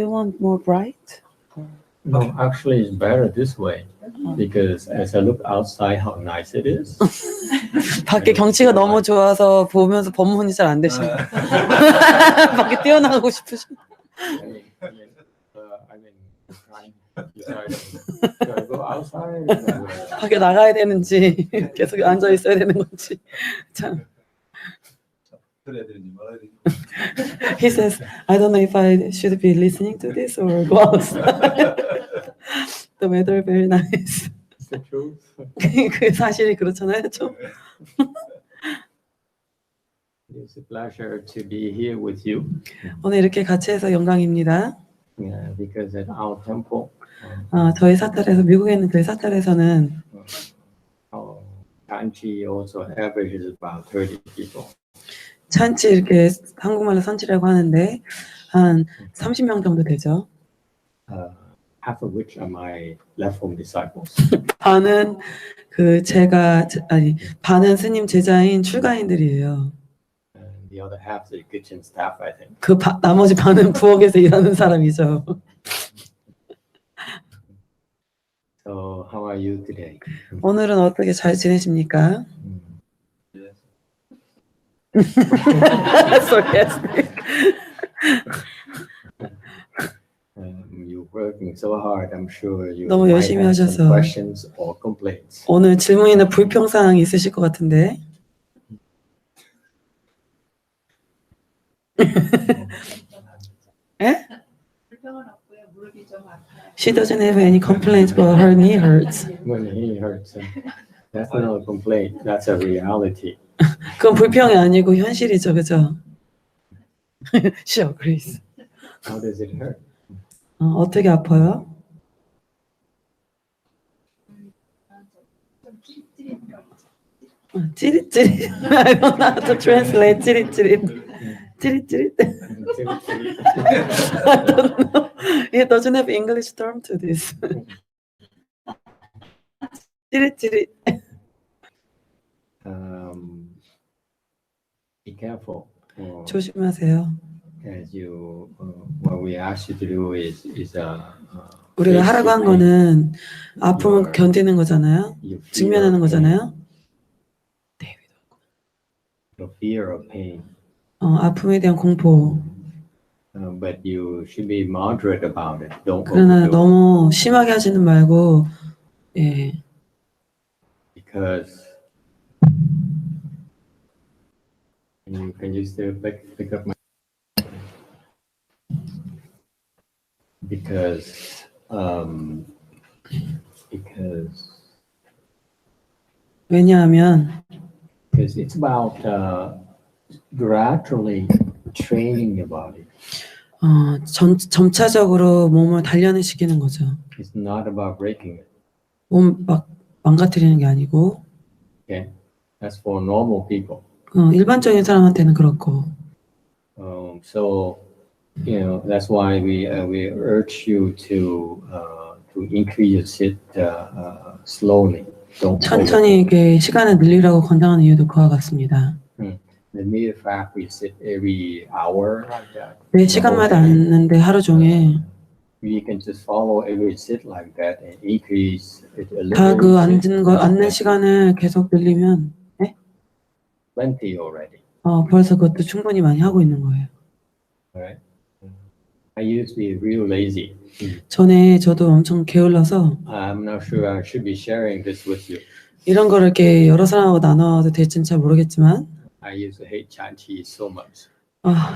You want more bright? No, actually, it's better this way because as I look outside, how nice it is. 밖에 경치가 너무 좋아서 보면서 법문이 잘 안 되시네. 밖에 뛰어나가고 싶으신. Should I go outside? 밖에 나가야 되는지 계속 앉아 있어야 되는 건지 참. 그래야 되는지 말아야 되는지. He says, I don't know if I should be listening to this or go outside. The weather very nice. It's the truth. 그 사실이 그렇잖아요, 좀. It's a pleasure to be here with you. 오늘 이렇게 같이 해서 영광입니다. Yeah, because at our temple, 저희 사찰에서 미국에 있는 저희 사찰에서는 Kanchi also averages about 30 people. 찬치 이렇게 한국말로 선치라고 하는데 한 30명 정도 되죠. Half of which are my left home disciples. 반은 반은 스님 제자인 출가인들이에요. And the other half is the kitchen staff, I think. 나머지 반은 부엌에서 일하는 사람이죠. So how are you today? 오늘은 어떻게 잘 지내십니까? Sarcastic. You're working so hard. I'm sure you 너무 might 열심히 have some 하셔서. questions or complaints. 오늘 질문이나 불평사항이 있으실 것 같은데. 예? She doesn't have any complaints, but her knee hurts. When he hurts, that's not a complaint. That's a reality. 그건 불평이 아니고 현실이죠, 그죠? She agrees. How does it hurt? 어떻게 아파요? 찌릿찌릿. I don't know how to translate 찌릿찌릿. 찌릿찌릿. I don't know. It doesn't have English term to this. 찌릿찌릿. Be careful. 조심하세요. As you, what we ask you to do is 우리가 하라고 한 거는 아픔을 견디는 거잖아요. you feel 직면하는 거잖아요. the fear of pain. 아픔에 대한 공포. But you should be moderate about it. Don't 그러나 overdo it. 너무 심하게 하지는 말고, 예. Because can you still pick up my? Because 왜냐하면 it's about gradually training your body. 점차적으로 몸을 단련시키는 거죠. It's not about breaking it. 몸 막 망가뜨리는 게 아니고. Okay, that's for normal people. 일반적인 사람한테는 그렇고. So that's why we urge you to increase your sit slowly. Don't 천천히 이렇게 시간을 늘리라고 권장하는 이유도 그와 같습니다. The mere fact we sit every hour like that. 매 시간마다 앉는데 하루 종일 We can just follow every sit like that and increase it a 다 little. 앉는 시간을 계속 늘리면 Plenty already. 벌써 그것도 충분히 많이 하고 있는 거예요. Right? I used to be real lazy. 전에 저도 엄청 게을러서 I'm not sure I should be sharing this with you. 이런 거를 이렇게 여러 사람하고 나눠도 될지는 잘 모르겠지만 I used to hate chanchi so much.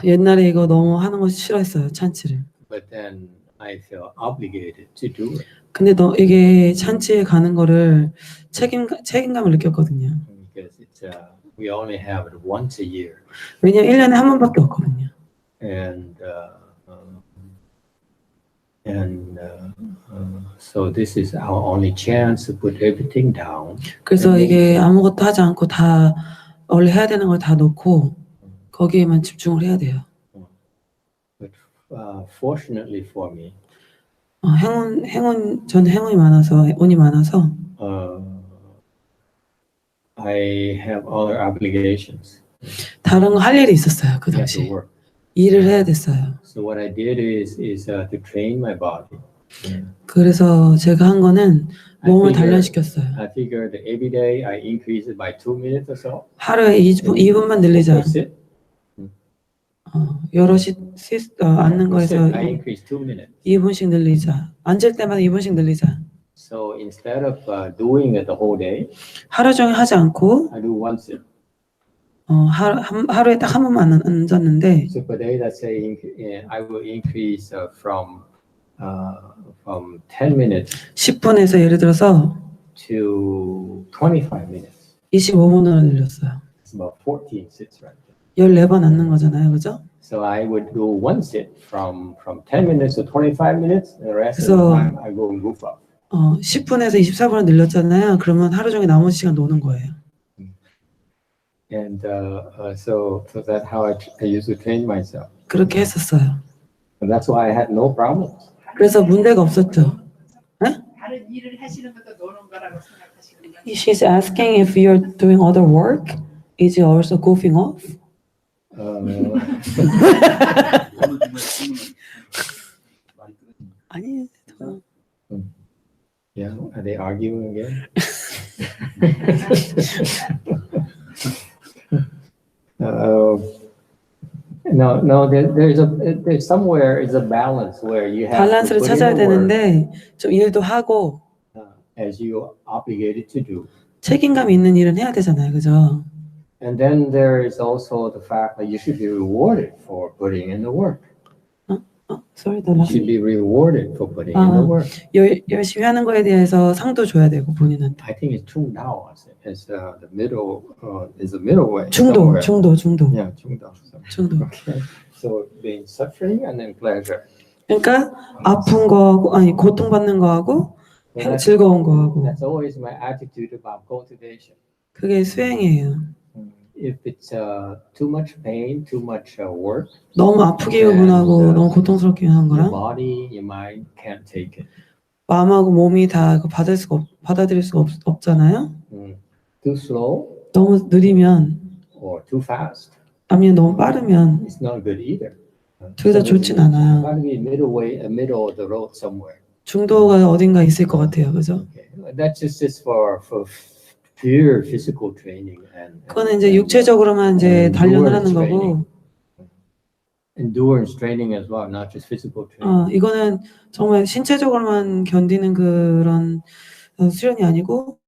옛날에 이거 너무 하는 거 싫어했어요, 찬치를. But then I felt obligated to do it. 근데 이게 찬치에 가는 거를 책임감을 느꼈거든요. Because we only have it once a year. 왜냐면 1년에 한 번밖에 없거든요. So this is our only chance to put everything down. 그래서 이게 아무것도 하지 않고 다 원래 해야 되는 걸 다 놓고 거기에만 집중을 해야 돼요. But fortunately for me, 저는 운이 많아서 I have other obligations. 다른 거 할 일이 있었어요, 그 I have to 당시. work. 일을 해야 됐어요. So what I did is to train my body. 그래서 제가 한 거는 I 몸을 figured- 단련시켰어요. I figured that every day I increase it by 2 minutes or so. 하루에 2분만 늘리자. Per sit. 여럿이 앉는 Per sit, 거에서 I increase 2 minutes. 2분씩 늘리자. 앉을 때마다 2분씩 늘리자. So instead of doing it the whole day, 하루 종일 하지 않고 I do one sit. 하루에 딱 한 번만 앉았는데 So per day, let's say I will increase from 10 minutes 10분에서 예를 들어서 to 25 minutes. 25분으로 늘렸어요. It's about 14 sits right there. 14번 앉는 거잖아요. 그죠? So I would do one sit from 10 minutes to 25 minutes. The rest of the So- time I go and goof up. 10분에서 24분을 늘렸잖아요. 그러면 하루 종일 나머지 시간 노는 거예요. And so that's how I used to train myself. 그렇게 했었어요. And that's why I had no problems. 그래서 문제가 없었죠. 다른 일을 하시는 것도 노는 거라고 생각하시는 거예요? She's asking if you're doing other work, is it also goofing off? 오늘 정말 질문은 말이 끊어집니다. 아니, Yeah, are they arguing again? No. There's somewhere is a balance where you have to 밸런스를 put in 찾아야 the work 되는데 좀 일도 하고 as you obligated to do. 책임감 있는 일은 해야 되잖아요. 그죠? And then there is also the fact that you should be rewarded for putting in the work. Sorry, the You last. should be rewarded for putting in the work. 열심히 하는 거에 대해서 상도 줘야 되고 본인한테. I think it's true now as the middle is the middle way. 중도. Yeah, 중도. 중도. Okay. So being suffering and then pleasure. 그러니까 아픈 거하고 아니 고통받는 거하고 So that's, 즐거운 거하고 that's always my attitude about cultivation. 그게 수행이에요. If it's too much pain, too much work, 너무 아프기만 하고 너무 고통스럽게 하는 your 거랑 body, your mind can't take it. 마음하고 몸이 다 받아들일 수가 없잖아요. Too slow 너무 느리면 or too fast, 아니면 너무 빠르면 it's not good either. 둘 다 좋진 않아요. Got to be middle of the road somewhere. 중도가 어딘가 있을 것 같아요. 그죠? Okay. That's just for pure physical training and 그거는 이제 육체적으로만 이제 단련을 하는 거고 endurance training as well, not just physical training. 이거는 정말 신체적으로만 견디는 그런 수련이 아니고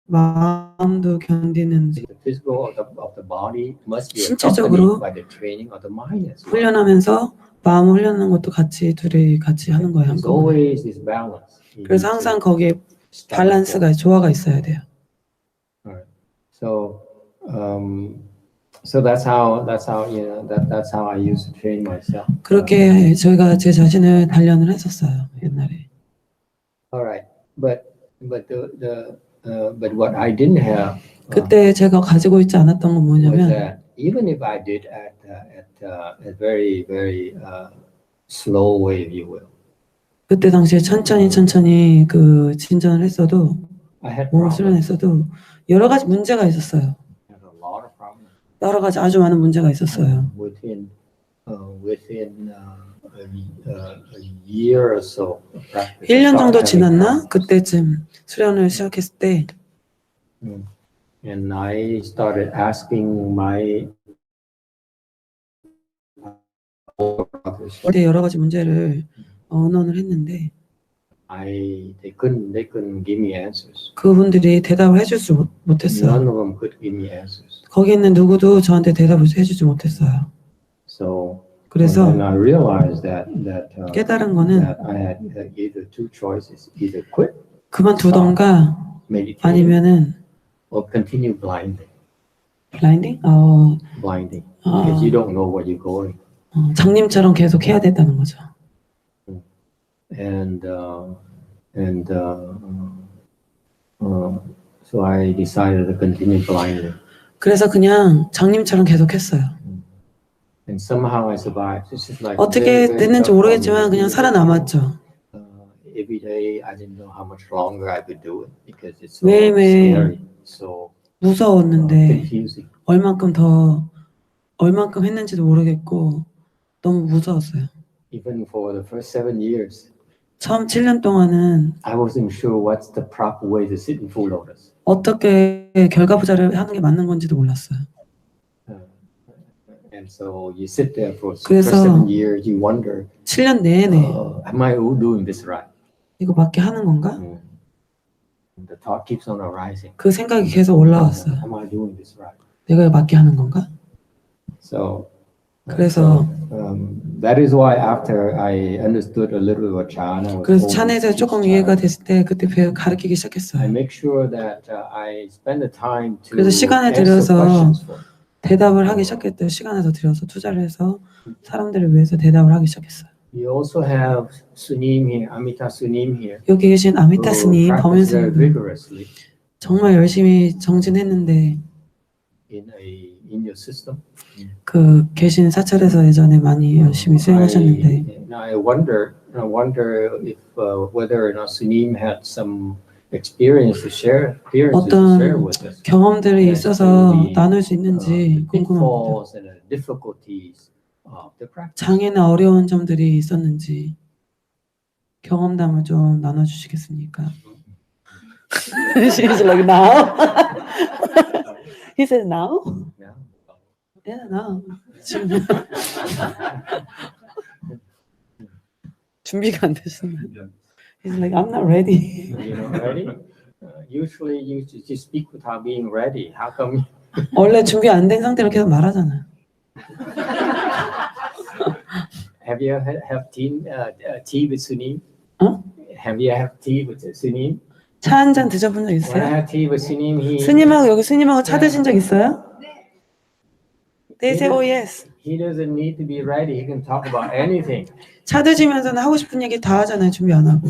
마음도 견디는 The physical of the body must be 신체적으로 accompanied by the training of the mind as well. 훈련하면서 마음을 훈련하는 것도 둘이 같이 하는 거예요. There's 한꺼번에. always this balance. You 그래서 need 항상 to 거기에 start 밸런스가 조화가 있어야 돼요. there. So that's how that's how I used to train myself. 그렇게 저희가 제 자신을 단련을 했었어요. 옛날에. All right, but what I didn't have 그때 제가 가지고 있지 않았던 건 was 뭐냐면 that even if I did at a very slow way, if you will, 그때 당시에 천천히 그 진전을 했어도 I had 몸을 problems. 수련했어도 여러 가지 문제가 있었어요. I had a lot of problems 여러 가지 아주 많은 문제가 있었어요. within a year or so. of practice. 1년 정도 I started having 지났나? problems. 그때쯤 수련을 시작했을 때 And I started asking my brothers. 그때 여러 가지 문제를 언언을 했는데 They couldn't give me answers. 그분들이 대답을 해줄 수 못했어요. None of them could give me answers. 거기 있는 누구도 저한테 대답을 해주지 못했어요. So 그래서 and I realized that 깨달은 거는 that I had either two choices: either quit 그만두던가 meditating 아니면은 or continue blinding. 블라인딩? Blinding because you don't know where you're going. 장님처럼 계속 해야 됐다는 거죠. So I decided to continue blinding. 그래서 그냥 장님처럼 계속 했어요. And somehow I survived. This is like 어떻게 very 됐는지 tough 모르겠지만 for me. 그냥 살아남았죠. Every day I didn't know how much longer I could do it because it's so 매일매일 scary, so 무서웠는데 confusing. 얼만큼 더 얼만큼 했는지도 모르겠고 너무 무서웠어요. Even for the first 7 years, 처음 7년 동안은 I wasn't sure what's the proper way to sit in full lotus. 어떻게 결과부자를 하는 게 맞는 건지도 몰랐어요. And so you sit there for the 그래서 first 7 years, you wonder, 7년 내내 am I doing this right? 이거 맞게 하는 건가? And the thought keeps on arising. 그 생각이 계속 올라왔어요. Am I doing this right? 내가 이거 맞게 하는 건가? So, 그래서 that is why after I understood a little about Chan, I was 그래서 told to 찬에서 teach 조금 Chan. 이해가 됐을 때 그때 가르치기 I 시작했어요. make sure that I spend the time to 그래서 시간을 answer 들여서 questions for. 대답을 하기 시작했대요. 시간을 더 들여서 투자를 해서 사람들을 위해서 대답을 하기 시작했어요. You also have Sunim here, Amita Sunim here, 여기 계신 아미타 who 스님, 범현 practice very 스님도 vigorously 정말 열심히 정진했는데 in your system. 그 계신 사찰에서 예전에 많이 열심히 수행하셨는데 Now I wonder if whether or not Sunim had some experience to share 어떤 with us. 경험들이 Yes, 있어서 the, 나눌 수 있는지 The 궁금합니다. pitfalls and the difficulties of the practice. 장애나 어려운 점들이 있었는지 경험담을 좀 나눠주시겠습니까? She's like now. He said now. Yeah. Yeah, now. 지금 준비가 안 되셨나요? He's like I'm not ready. You know, ready? Usually you speak without being ready. How come? 원래 준비 안 된 상태로 계속 말하잖아요. Have you have tea with Sunim? 어? Have you had tea with Sunim? 차 한 잔 드셔본 적 When I 있어요? had tea with Sunim, 스님하고 여기 스님하고 차 드신 적 있어요? They say, oh yes. he doesn't need to be ready. He can talk about anything. 차 드시면서는 하고 싶은 얘기 다 하잖아요. 준비 안 하고.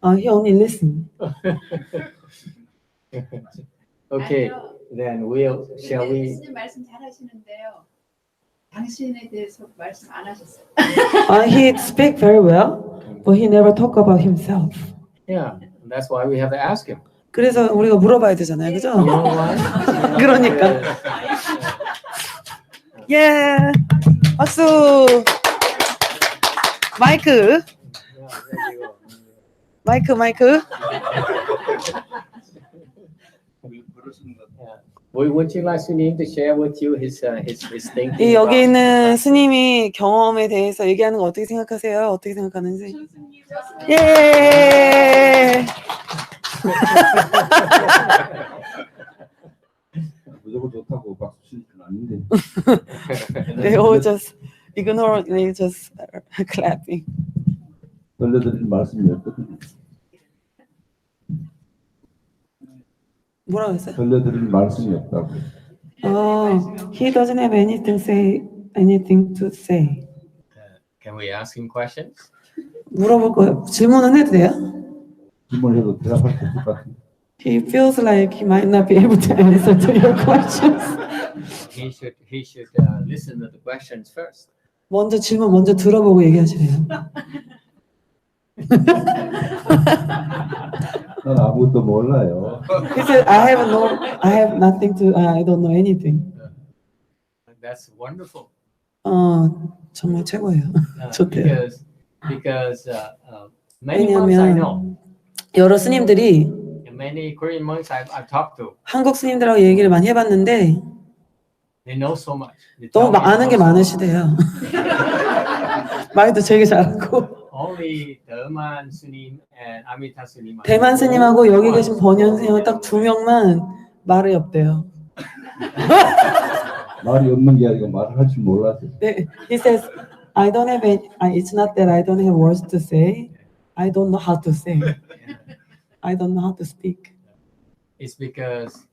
어? He only listen. Okay, then shall we? 스님 말씀 잘하시는데요. 당신에 대해서 말씀 안 하셨어요. He speak very well, but he never talk about himself. Yeah, that's why we have to ask him. 그래서 우리가 물어봐야 되잖아요. 그죠? You know why? 그러니까. 예. 박수. 마이크. Yeah, there you go. 마이크. Yeah. Would you like Sunim to share with you his thinking? 이 여기 about- 있는 스님이 경험에 대해서 얘기하는 거 어떻게 생각하세요? 어떻게 생각하는지? 예. 무조건 좋다고 박수 치는 건 아닌데. They all just ignore. They just clapping. 들려드린 말씀이 없거든요. 뭐라고 했어요? 들려드린 말씀이 없다고. He doesn't have anything to say. Can we ask him questions? 물어볼 거예요. 질문은 해도 돼요? 질문해도 대답할 수 있을 것 같은데. He feels like he might not be able to answer to your questions. He should listen to the questions first. 질문 먼저 들어보고 얘기하시래요. 난 아무것도 몰라요. He said, I have nothing to. I don't know anything. That's wonderful. 정말 최고예요. 좋대요. Because many monks I know, 여러 스님들이 and many Korean monks I've talked to, 한국 스님들하고 얘기를 많이 해봤는데 they know so much. They 너무 tell me 아는 게 so much. 많으시대요. 말도 되게 잘하고. Only Daeman Sunim and Amita Sunim. 대만 스님하고 여기 계신 번연 스님은 딱 2명만 말이 없대요. 말이 없는 게 아니고 말을 할 줄 몰라서. 네, he says, I don't have any. It's not that I don't have words to say. I don't know how to say. I don't know how to speak. It's because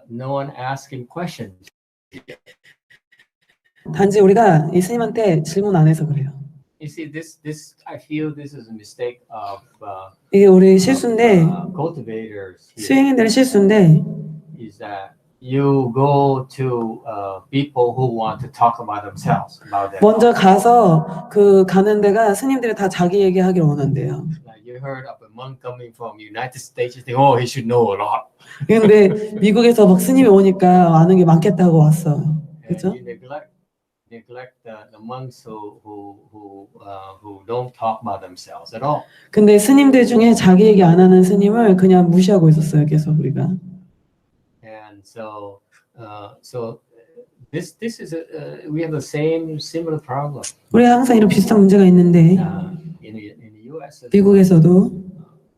no one asked him questions. 단지 우리가 이 스님한테 질문 안 해서 그래요. You see, I feel this is a mistake of 이게 우리 실수인데 cultivators here, 수행인들의 실수인데 is that you go to people who want to talk about themselves, about them. 먼저 가서 그 가는 데가 스님들이 다 자기 얘기하기를 원한대요. Like you heard of a monk coming from United States, you think, oh, he should know a lot. 근데 미국에서 막 스님이 오니까 아는 게 많겠다고 왔어. And 그죠? you neglect the monks who don't talk about themselves at all. 근데 스님들 중에 자기 얘기 안 하는 스님을 그냥 무시하고 있었어요. 계속 우리가. And so this is we have the similar problem 우리 항상 이런 비슷한 문제가 있는데 in the U.S. as well. 미국에서도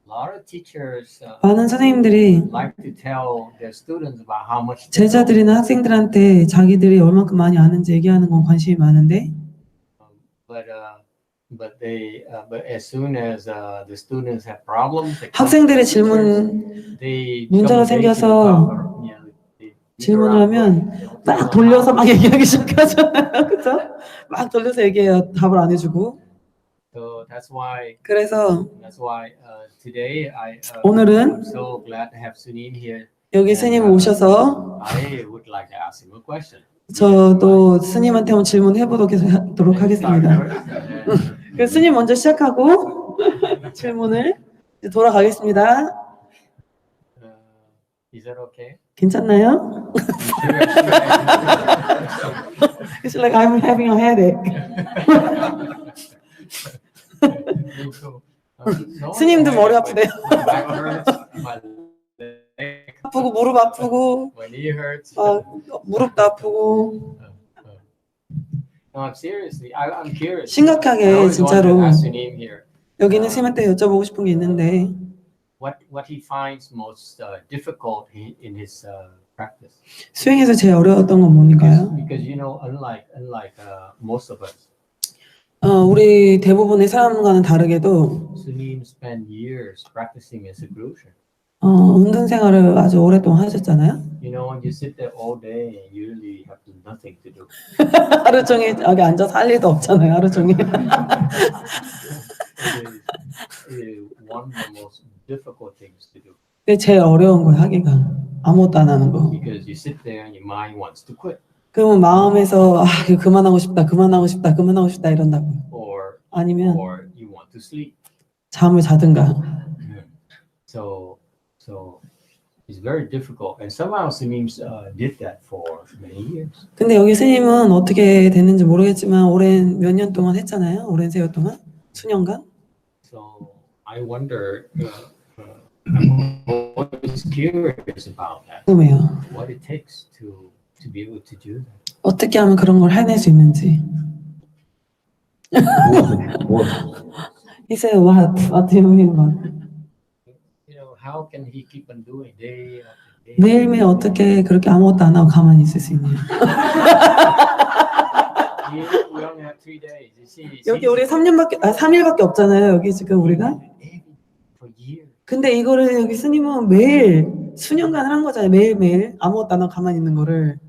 A lot of teachers 많은 선생님들이 like to tell their students about how much they know. 제자들이나 학생들한테 자기들이 얼만큼 많이 아는지 얘기하는 건 관심이 많은데 But as soon as the students have problems, they come to 학생들의 the teachers, 질문 they 문제가 become lazy 생겨서 about, they figure 질문을 out 하면 what- 막 돌려서 막 얘기하기 시작하잖아요. 그죠? 막 돌려서 얘기해요. 답을 안 해주고. So that's why today 오늘은 I'm so glad to have Sunim here. 여기 스님 오셔서 I would like to ask him a question. 저도 스님한테 한번 질문해보도록 하겠습니다. 그래서 스님 먼저 시작하고 질문을 이제 돌아가겠습니다. Is that okay? 괜찮나요? It's like I'm having a headache. Me too. No, 스님도 머리 아프대요. My back hurts, my leg, 아프고 무릎 아프고 my knee hurts. 무릎도 아프고 No, I'm seriously. I'm curious. I 심각하게 always wanted to 진짜로 ask Sunim here 여기는 스님한테 여쭤보고 싶은 게 있는데 what he finds most difficult in his practice. 수행에서 제일 어려웠던 건 뭔가요? Because you know, unlike most of us, 우리 대부분의 사람과는 다르게도 Sunim spent years practicing as a guru. 운동 생활을 아주 오랫동안 하셨잖아요. You know, when you sit there all day, you really have nothing to do. 하루 종일 여기 앉아서 할 일도 없잖아요. 하루 종일. It is one of the most difficult things to do 그게 제일 어려운 거예요. 하기가 아무것도 안 하는 거. because you sit there and your mind wants to quit, 그러면 마음에서 이거 그만하고 싶다, 그만하고 싶다, 그만하고 싶다 이런다고. or 아니면 you want to sleep. 잠을 자든가. So it's very difficult, and somehow Sunim did that for many years. 근데 여기 스님은 어떻게 됐는지 모르겠지만 오랜 몇 년 동안 했잖아요. 오랜 세월 동안, 수년간. So I wonder. I'm always curious about that. 궁금해요. What it takes to be able to do that. 어떻게 하면 그런 걸 해낼 수 있는지. He said, what? What do you mean? What? You know, how can he keep on doing day after day? 매일매일 어떻게 그렇게 아무것도 안 하고 가만히 있을 수 있나요? We only have 3 days. You see, 여기 우리 3일밖에 없잖아요. 여기 지금 우리가. for years. 근데 이거를 여기 스님은 매일 수년간 한 거잖아요. 매일매일 아무것도 안 하고 가만히 있는 거를.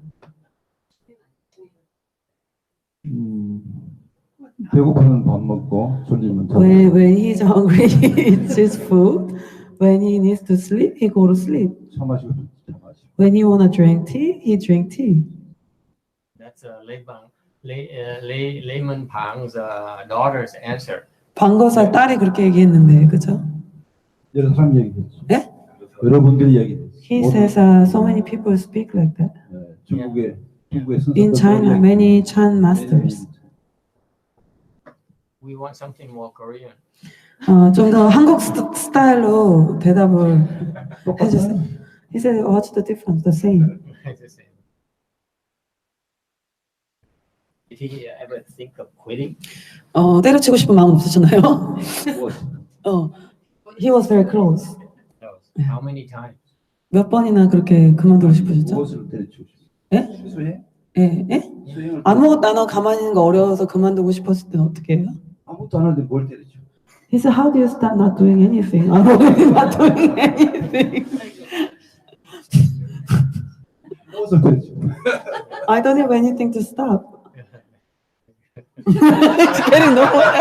배고프면 밥 먹고 졸리면 잠. When he's hungry, he eats his food. When he needs to sleep, he go to sleep. 차 마시고 차 마시고. When he wanna drink tea, he drink tea. That's Layman Pang's daughter's answer. 방거사 딸이 그렇게 얘기했는데, 그죠? 여러 사람 얘기했죠. 예? 여러분들이 얘기했죠. He says so many people speak like that. 중국의 In China, many Chan masters. We want something more Korean. 좀 더 한국 스타일로 대답을 해주세요. He said, what's the difference? The same. It's the same. Did he ever think of quitting? 때려치고 싶은 마음은 없으셨나요? He was very close. No. How many times? 몇 번이나 그렇게 그만두고 싶으셨죠? 무엇을 때려치고 싶어요? 예? 수행? 예? 수행을 아무것도 안 하고 가만히 있는 거 어려워서 그만두고 싶었을 때는 어떻게 해요? 아무것도 안 하는데 뭘 때려쳐? He said, how do you start not doing anything? I'm already not doing anything. 무엇을 때려쳐? I don't have anything to stop. It's getting nowhere.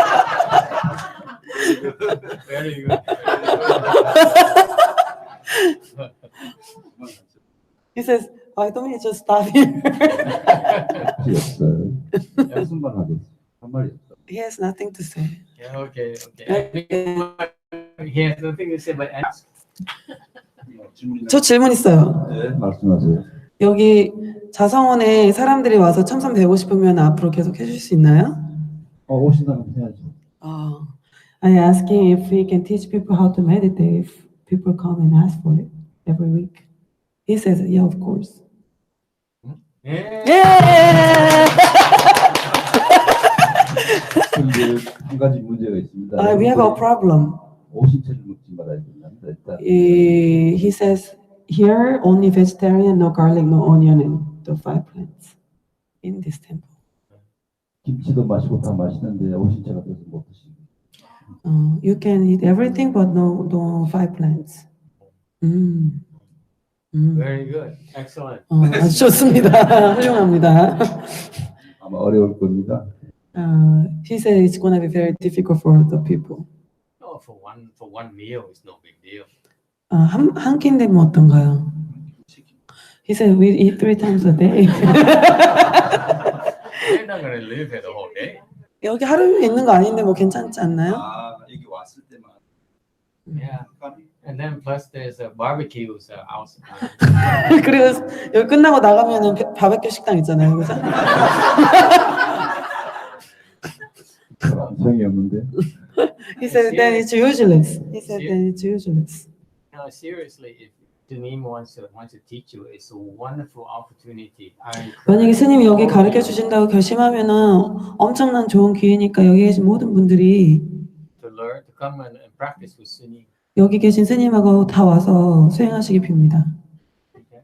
Very good. He says, Why don't you just stop here? 없어요. 무슨 말 하겠어? 한 말이 없어. He has nothing to say. Yeah, okay, okay. He has nothing to say but ask. 질문이 저 질문 있어요. 네, 말씀하세요. 여기 자성원에 사람들이 와서 첨선 배우고 싶으면 앞으로 계속 해줄 수 있나요? 오신다면 해야죠. I asking if we can teach people how to meditate if people come and ask for it every week. He says, yeah, of course. Yeah. Yeah! 근데 한 가지 문제가 있습니다. We have a problem. 오신채를 먹지 말아야 된답니다. 일단 He says here only vegetarian, no garlic, no onion, and the 5 plants in this temple. 김치도 마시고 다 마시는데 오신채가 돼서 못 드시고. You can eat everything, but no 5 plants. Very good. Excellent. 아주 좋습니다. 훌륭합니다. 아마 어려울 겁니다. He said it's going to be very difficult for the people. Oh, for one meal, it's no big deal. 한 끼인데 뭐 어떤가요? He said we eat 3 times a day. You're not gonna live here the whole day. 여기 하루 있는 거 아닌데 뭐 괜찮지 않나요? 여기 왔을 때만. Yeah. And then plus there's barbecues outside. 그리고 여기 끝나고 나가면은 바베큐 식당 있잖아요, 그죠? 감성이 없는데. He said then it's useless. He said then it's useless. No, seriously, if Janine wants to teach you, it's a wonderful opportunity. 만약에 스님이 여기 가르쳐 주신다고 결심하면은 엄청난 좋은 기회니까 여기 계신 모든 분들이 to learn, to come and practice with Sunni. 여기 계신 스님하고 다 와서 수행하시기 빕니다. Okay.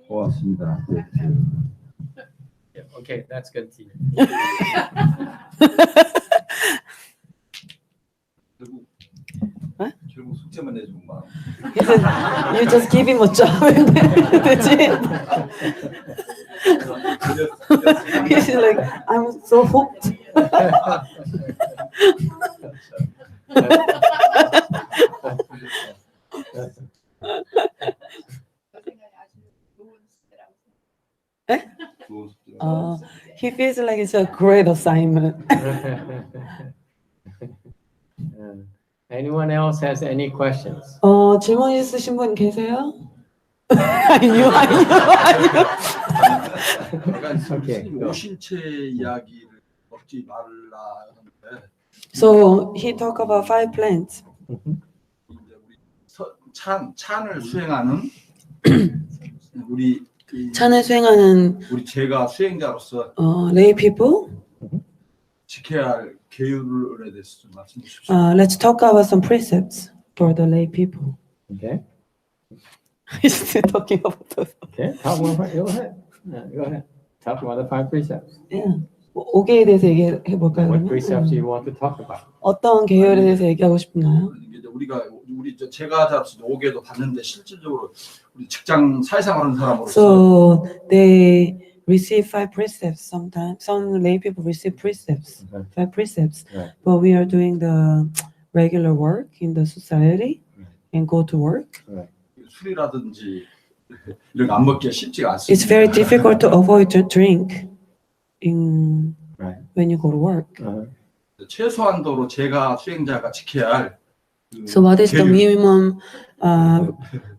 고맙습니다. 네. Yeah, okay, let's continue. 결국 숙제만 내주고 막. He said, you just give him a job. 되지? He's like, I'm so hooked. 저 생각이 아주 좋은 숙제라고 좋은 숙제. He feels like it's a great assignment. Anyone else has any questions? 질문 있으신 분 계세요? I knew. 내가 오케이. 스님 오신채 이야기를 먹지 말라 하는데 So he talked about 5 plants. 이제 우리 찬을 수행하는 우리 찬을 수행하는 우리 제가 수행자로서 lay people. 지켜야 할 계율에 대해서 좀 말씀해 주십시오. Let's talk about some precepts for the lay people. Okay. He's still talking about those. Okay. Talk about go ahead. Go ahead. Talk about the 5 precepts. Yeah. 오계에 대해서 얘기해 볼까요? What 그러면? precepts do you want to talk about? 어떤 계열에 대해서 얘기하고 싶나요? 이게 이제 제가 잡수 오게도 봤는데 실질적으로 우리 직장 사회생활하는 사람으로서 So they receive 5 precepts sometimes. Some lay people receive precepts, 5 precepts. Right. But we are doing the regular work in the society and go to work. 술이라든지 이런 거 안 먹기가 쉽지가 않습니다. It's very difficult to avoid to drink in Right. when you go to work. 최소한도로 제가 수행자가 지켜야 할 So what is the 계율.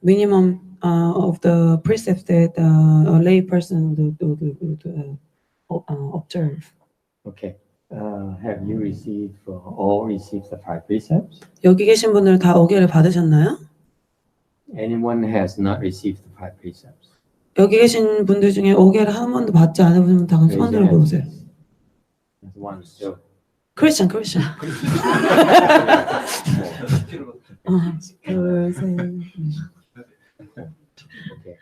minimum of the precepts that a lay person would observe? Okay. Have you received all received the 5 precepts? 여기 계신 분들 다 오계를 받으셨나요? Anyone has not received the 5 precepts? 여기 계신 분들 중에 오계를 한 번도 받지 않으신 분 Raise 손 your 들어보세요. hands. There's one still. 크리스천. 둘, 셋. Okay.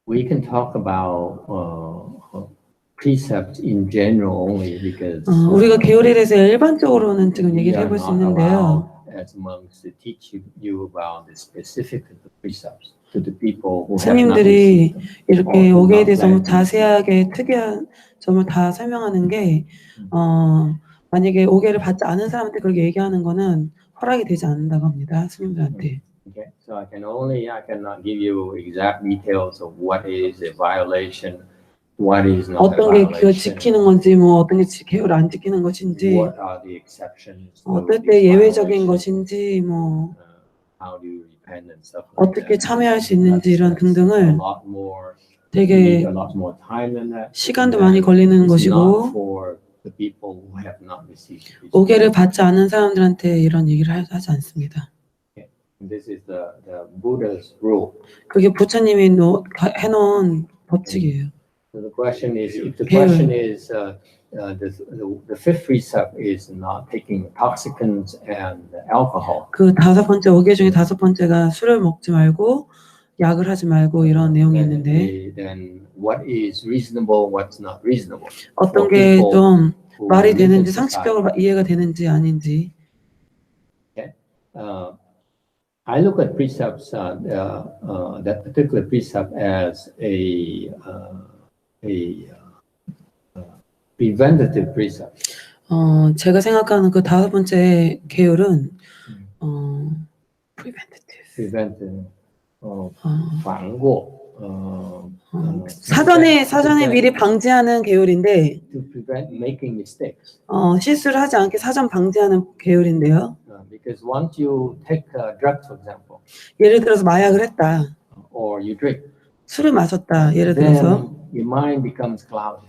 We can talk about precepts in general only because 우리가 계율에 대해서 일반적으로는 지금 we 얘기를 are 해볼 수 not 있는데요. allowed as monks to teach you about the specific precepts to the people who have not 스님들이 received them. 이렇게 or 오계에 not 대해서 planned to 자세하게 특이한 점을 다 설명하는 게 만약에 오계를 받지 않은 사람한테 그렇게 얘기하는 거는 허락이 되지 않는다고 합니다. 스님들한테. Okay, so I cannot give you exact details of what is a violation, what is not a 어떤 게 그 violation, 지키는 건지, 뭐 어떤 게 계율 안 지키는 것인지, what are the exceptions to 어떨 these 때 예외적인 violations, 것인지, 뭐 how do you repent and stuff like 어떻게 that. 참여할 수 있는지 이런 That's a 등등을 lot more, you 되게 need a lot more time than that. 시간도 And 많이 걸리는 it's not 것이고, for the people who have not received the Christ. 오개를 받지 않은 사람들한테 이런 얘기를 하지 않습니다. This is the Buddha's rule. 그게 부처님이 해놓은 법칙이에요. So the question is, if the 배울. question is, the fifth precept is not taking intoxicants and alcohol. 그 다섯 번째 오개 중에 다섯 번째가 술을 먹지 말고 약을 하지 말고 이런 내용이 있는데 Then what is reasonable, what's not reasonable? 어떤 for 게 people 좀 who 말이 live in 되는지 society. 상식적으로 이해가 되는지 아닌지. I look at precepts, that particular precept as a preventative precept. 제가 생각하는 그 다섯 번째 계율은 Preventive, 방고, 사전에 미리 방지하는 계율인데 to prevent making mistakes. 실수를 하지 않게 사전 방지하는 계율인데요. Because once you take drugs, for example, 예를 들어서 마약을 했다, or you drink, 술을 마셨다. 예를 들어서 then your mind becomes cloudy,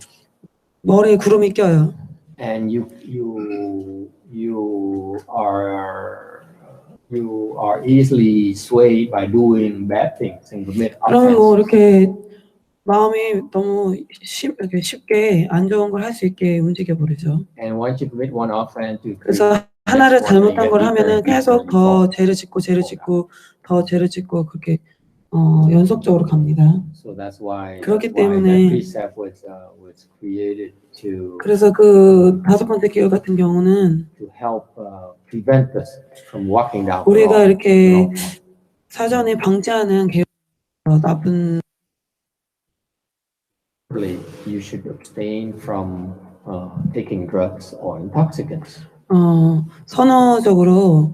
머리에 구름이 껴요. and you are easily swayed by doing bad things and commit 그러면 뭐 offenses. 이렇게 마음이 너무 이렇게 쉽게 안 좋은 걸 할 수 있게 움직여 버리죠. And once you commit one offense, you 그래서 하나를 잘못한 걸 하면은 계속 더 죄를 짓고 더 죄를 짓고 그렇게 연속적으로 갑니다. So that's why 그렇기 that 때문에 precept was created to 그래서 그 다섯 번째 계율 같은 경우는 help prevent us from walking down. 우리가 이렇게 사전에 방지하는 계율 나쁜 You should abstain from taking drugs or intoxicants. 선호적으로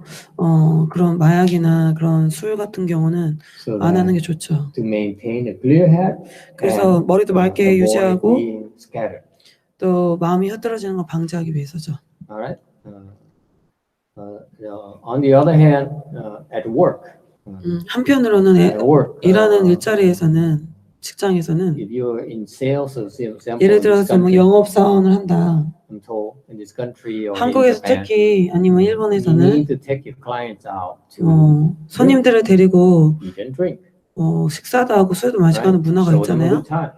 그런 마약이나 그런 술 같은 경우는 So 안 하는 게 that 좋죠. to maintain a clear head 그래서 and 머리도 맑게 avoid 유지하고 being scattered. 또 마음이 흐트러지는 걸 방지하기 위해서죠. All right. On the other hand, at work, 한편으로는 at work, 일하는 일자리에서는 직장에서는 if you're in sales, for example, 예를 in this 들어서 뭐 country, 영업 사원을 한다. I'm told in this country or in 한국에서 Japan, 특히 아니면 you 일본에서는 need to take your clients out to 손님들을 데리고 eat and drink. 식사도 하고 술도 마시고 하는 Right? 문화가 Show them a 있잖아요. good time.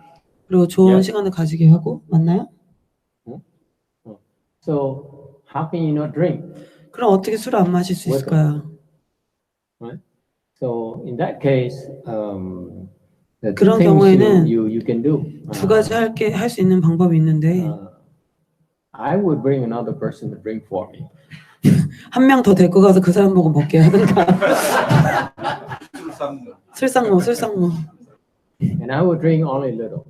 그리고 좋은 Yes. 시간을 가지게 하고 맞나요? So how can you not drink? 그럼 어떻게 술을 안 마실 수 있을까요? So in that case, the two 그런 things 경우에는 you can do. 두 가지 할 수 있는 방법이 있는데 I would bring another person to drink for me. 한 명 더 데리고 가서 그 사람 보고 먹게 하든가. 술상무. And I would drink only little.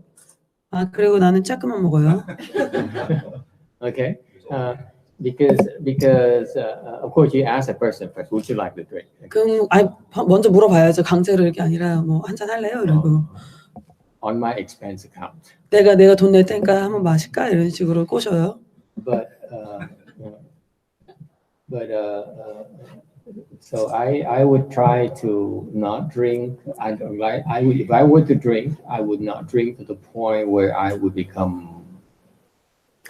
그리고 나는 조금만 먹어요. Okay. Because of course you ask a person first, would you like to drink? 그럼 먼저 물어봐야죠. 강제로 이렇게 아니라 뭐 한잔 할래요? 이러고 On my expense account. 내가 돈 낼 테니까 한번 마실까? 이런 식으로 꼬셔요. So I would try to not drink. If I were to drink, I would not drink to the point where I would become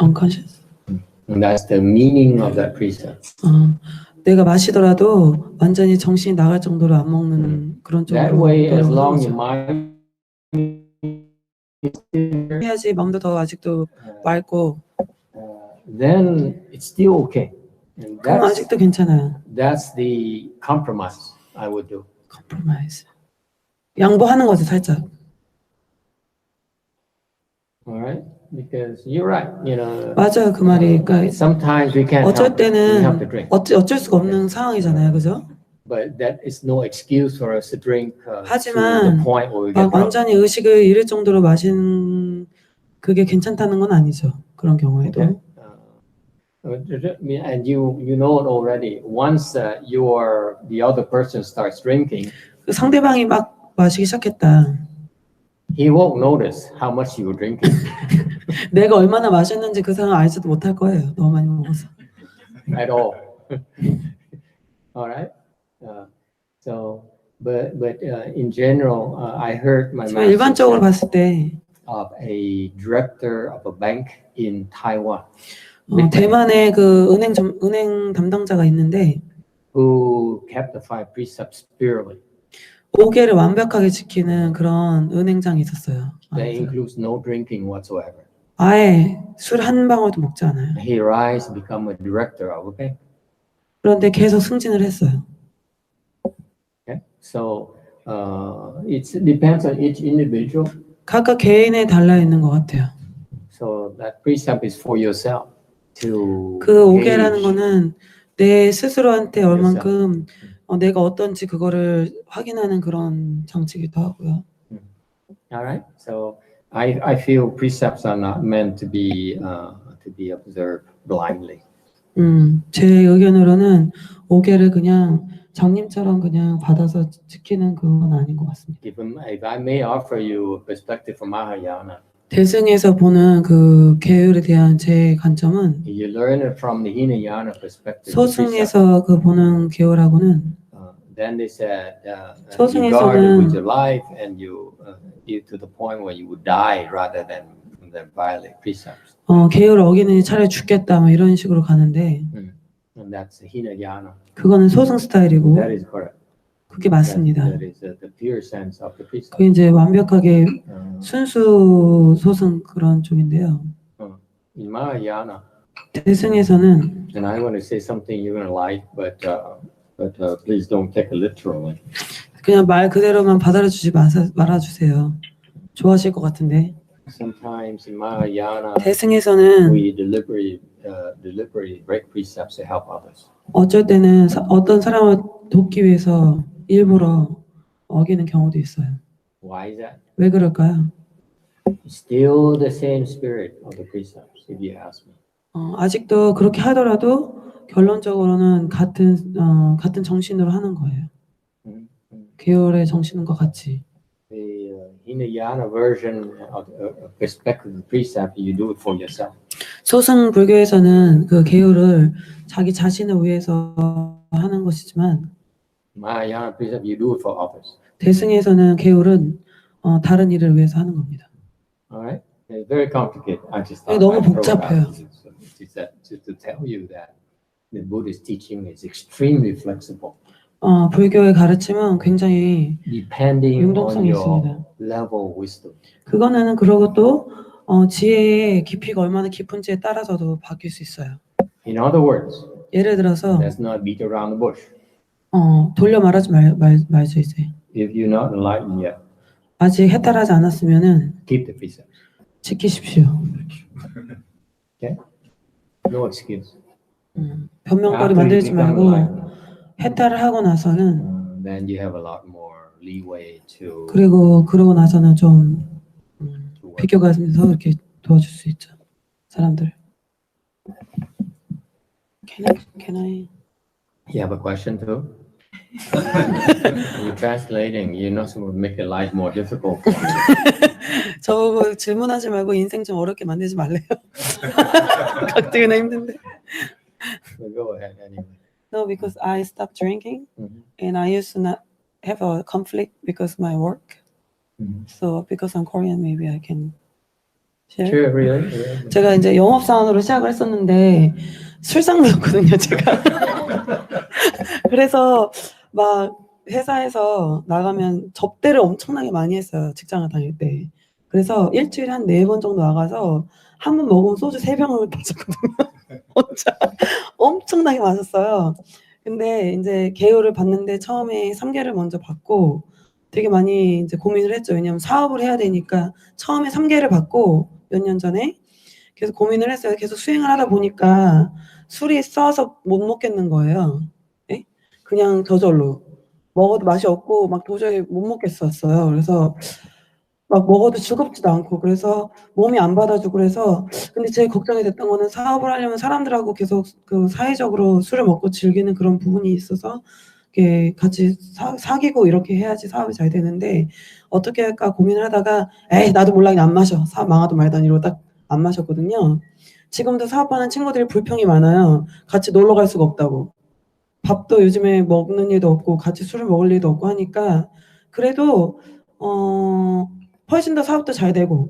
unconscious. And that's the meaning of that precept. 내가 마시더라도 완전히 정신이 나갈 정도로 안 먹는 그런 That 쪽으로 way, as long as 노력하죠. your mind 해야지 마음도 더 아직도 맑고 then it's still okay. And 그럼 아직도 괜찮아요. that's the compromise I would do. compromise. 양보하는 거죠, 살짝. All right, because you're right. 맞아요, 그 말이. 그러니까 Sometimes we can't 어쩔 help it. We have to 때는 drink. 어쩔 수가 없는 상황이잖아요, 그죠? But that is no excuse for us to drink to the 하지만 point where we 막 get drunk. 완전히 의식을 잃을 정도로 마신 그게 괜찮다는 건 아니죠. 그런 경우에도. Okay. And you know it already. Once the other person starts drinking, 그 상대방이 막 마시기 시작했다. he won't notice how much you were drinking 내가 얼마나 마셨는지 그 사람 알지도 못할 거예요. 너무 많이 먹어서. at all. All right. But in general, I heard my 제가 일반적으로 master 봤을 때 of a director of a bank in Taiwan. Big bank, 대만에 그 은행 담당자가 있는데 who kept the 5 precepts purely. 5개를 완벽하게 지키는 그런 은행장이 있었어요. That includes no drinking whatsoever. 아예 술 한 방울도 먹지 않아요. He rise to become a director of a bank. 그런데 계속 승진을 했어요. Okay, so it depends on each individual. 각각 개인에 달라 있는 것 같아요. So that precept is for yourself to 그 5개라는 gauge. 거는 내 스스로한테 얼만큼 내가 어떤지 그거를 확인하는 그런 장치기도 하고요. All right. So I feel precepts are not meant to be observed blindly. 제 의견으로는 5개를 그냥 장님처럼 그냥 받아서 지키는 그건 아닌 것 같습니다. If I may offer you a perspective from Mahayana, 대승에서 보는 그 계율에 대한 제 관점은 you learn it from the Hinayana perspective. the precept. 소승에서 그 보는 계율하고는 Then they said you 소승에서는 guard it with your life and you to the point where you would die rather than violate precepts. 계율을 어기느니 차라리 죽겠다 뭐 이런 식으로 가는데 And that's Hinayana. 그거는 소승 스타일이고 That is correct. 그게 맞습니다. That is the pure sense of the precept. 그게 이제 완벽하게 순수 소승 그런 쪽인데요. In Mahayana, 대승에서는 and I want to say something you're going to like, but please don't take it literally. 그냥 말 그대로만 받아주지 말아주세요. 좋아하실 것 같은데. Sometimes in Mahayana, 대승에서는 we deliberately break precepts to help others. 어쩔 때는 어떤 사람을 돕기 위해서 일부러 어기는 경우도 있어요. Why is that? 왜 그럴까요? Still the same spirit of the precepts, if you ask me. 아직도 그렇게 하더라도 결론적으로는 같은 정신으로 하는 거예요. 계율의 정신과 같이. The Hinayana version of the perspective of the precept, you do it for yourself. 소승 불교에서는 그 계율을 자기 자신을 위해서 하는 것이지만 Mahayana precept, you do it for others. 대승에서는 계율은 다른 일을 위해서 하는 겁니다. All right? It's very complicated. I just 네, thought 너무 I'd throw it 복잡해요. out to tell you that the Buddhist teaching is extremely flexible, 불교의 가르침은 굉장히 depending on 융동성이 your 있습니다. level of wisdom. 그거는 그러고 또 지혜의 깊이가 얼마나 깊은지에 따라서도 바뀔 수 있어요. In other words, 예를 들어서 let's not beat around the bush. 돌려 말하지 말죠 이제. If you're not enlightened yet, 아직 해탈하지 않았으면은 keep the precepts. 지키십시오. No excuse. 변명거리 After you 만들지 become 말고 enlightened, 해탈을 하고 나서는 then you have a lot more leeway to 그러고 나서는 좀 work. 비껴가면서 이렇게 도와줄 수 있죠 사람들. Can I? You have a question too? You're translating. You're not supposed to make your life more difficult. 저 질문하지 말고 인생 좀 어렵게 만들지 말래요. 가뜩이나 힘든데. So go ahead anyway. No, because I stopped drinking Mhm. and I used to not have a conflict because of my work. Mhm. So because I'm Korean, maybe I can share. Sure, really? 제가 이제 영업사원으로 시작을 했었는데 술상무였거든요, 제가. 그래서 막 회사에서 나가면 접대를 엄청나게 많이 했어요, 직장을 다닐 때. 그래서 일주일에 한 4번 정도 나가서 한 번 먹으면 소주 3병을 마셨거든요. 혼자 엄청나게 마셨어요. 근데 이제 개요를 받는데 처음에 3개를 먼저 받고 되게 많이 이제 고민을 했죠. 왜냐면 사업을 해야 되니까 처음에 3개를 받고 몇 년 전에 계속 고민을 했어요. 계속 수행을 하다 보니까 술이 써서 못 먹겠는 거예요. 예? 그냥 저절로 먹어도 맛이 없고 막 도저히 못 먹겠었어요. 그래서 막 먹어도 즐겁지도 않고 그래서 몸이 안 받아주고 그래서 근데 제일 걱정이 됐던 거는 사업을 하려면 사람들하고 계속 그 사회적으로 술을 먹고 즐기는 그런 부분이 있어서 이렇게 같이 사귀고 이렇게 해야지 사업이 잘 되는데 어떻게 할까 고민을 하다가 에이 나도 몰라 그냥 안 마셔 사업 망하도 말든 이러고 딱 안 마셨거든요. 지금도 사업하는 친구들이 불평이 많아요. 같이 놀러 갈 수가 없다고. 밥도 요즘에 먹는 일도 없고 같이 술을 먹을 일도 없고 하니까 그래도 훨씬 더 사업도 잘 되고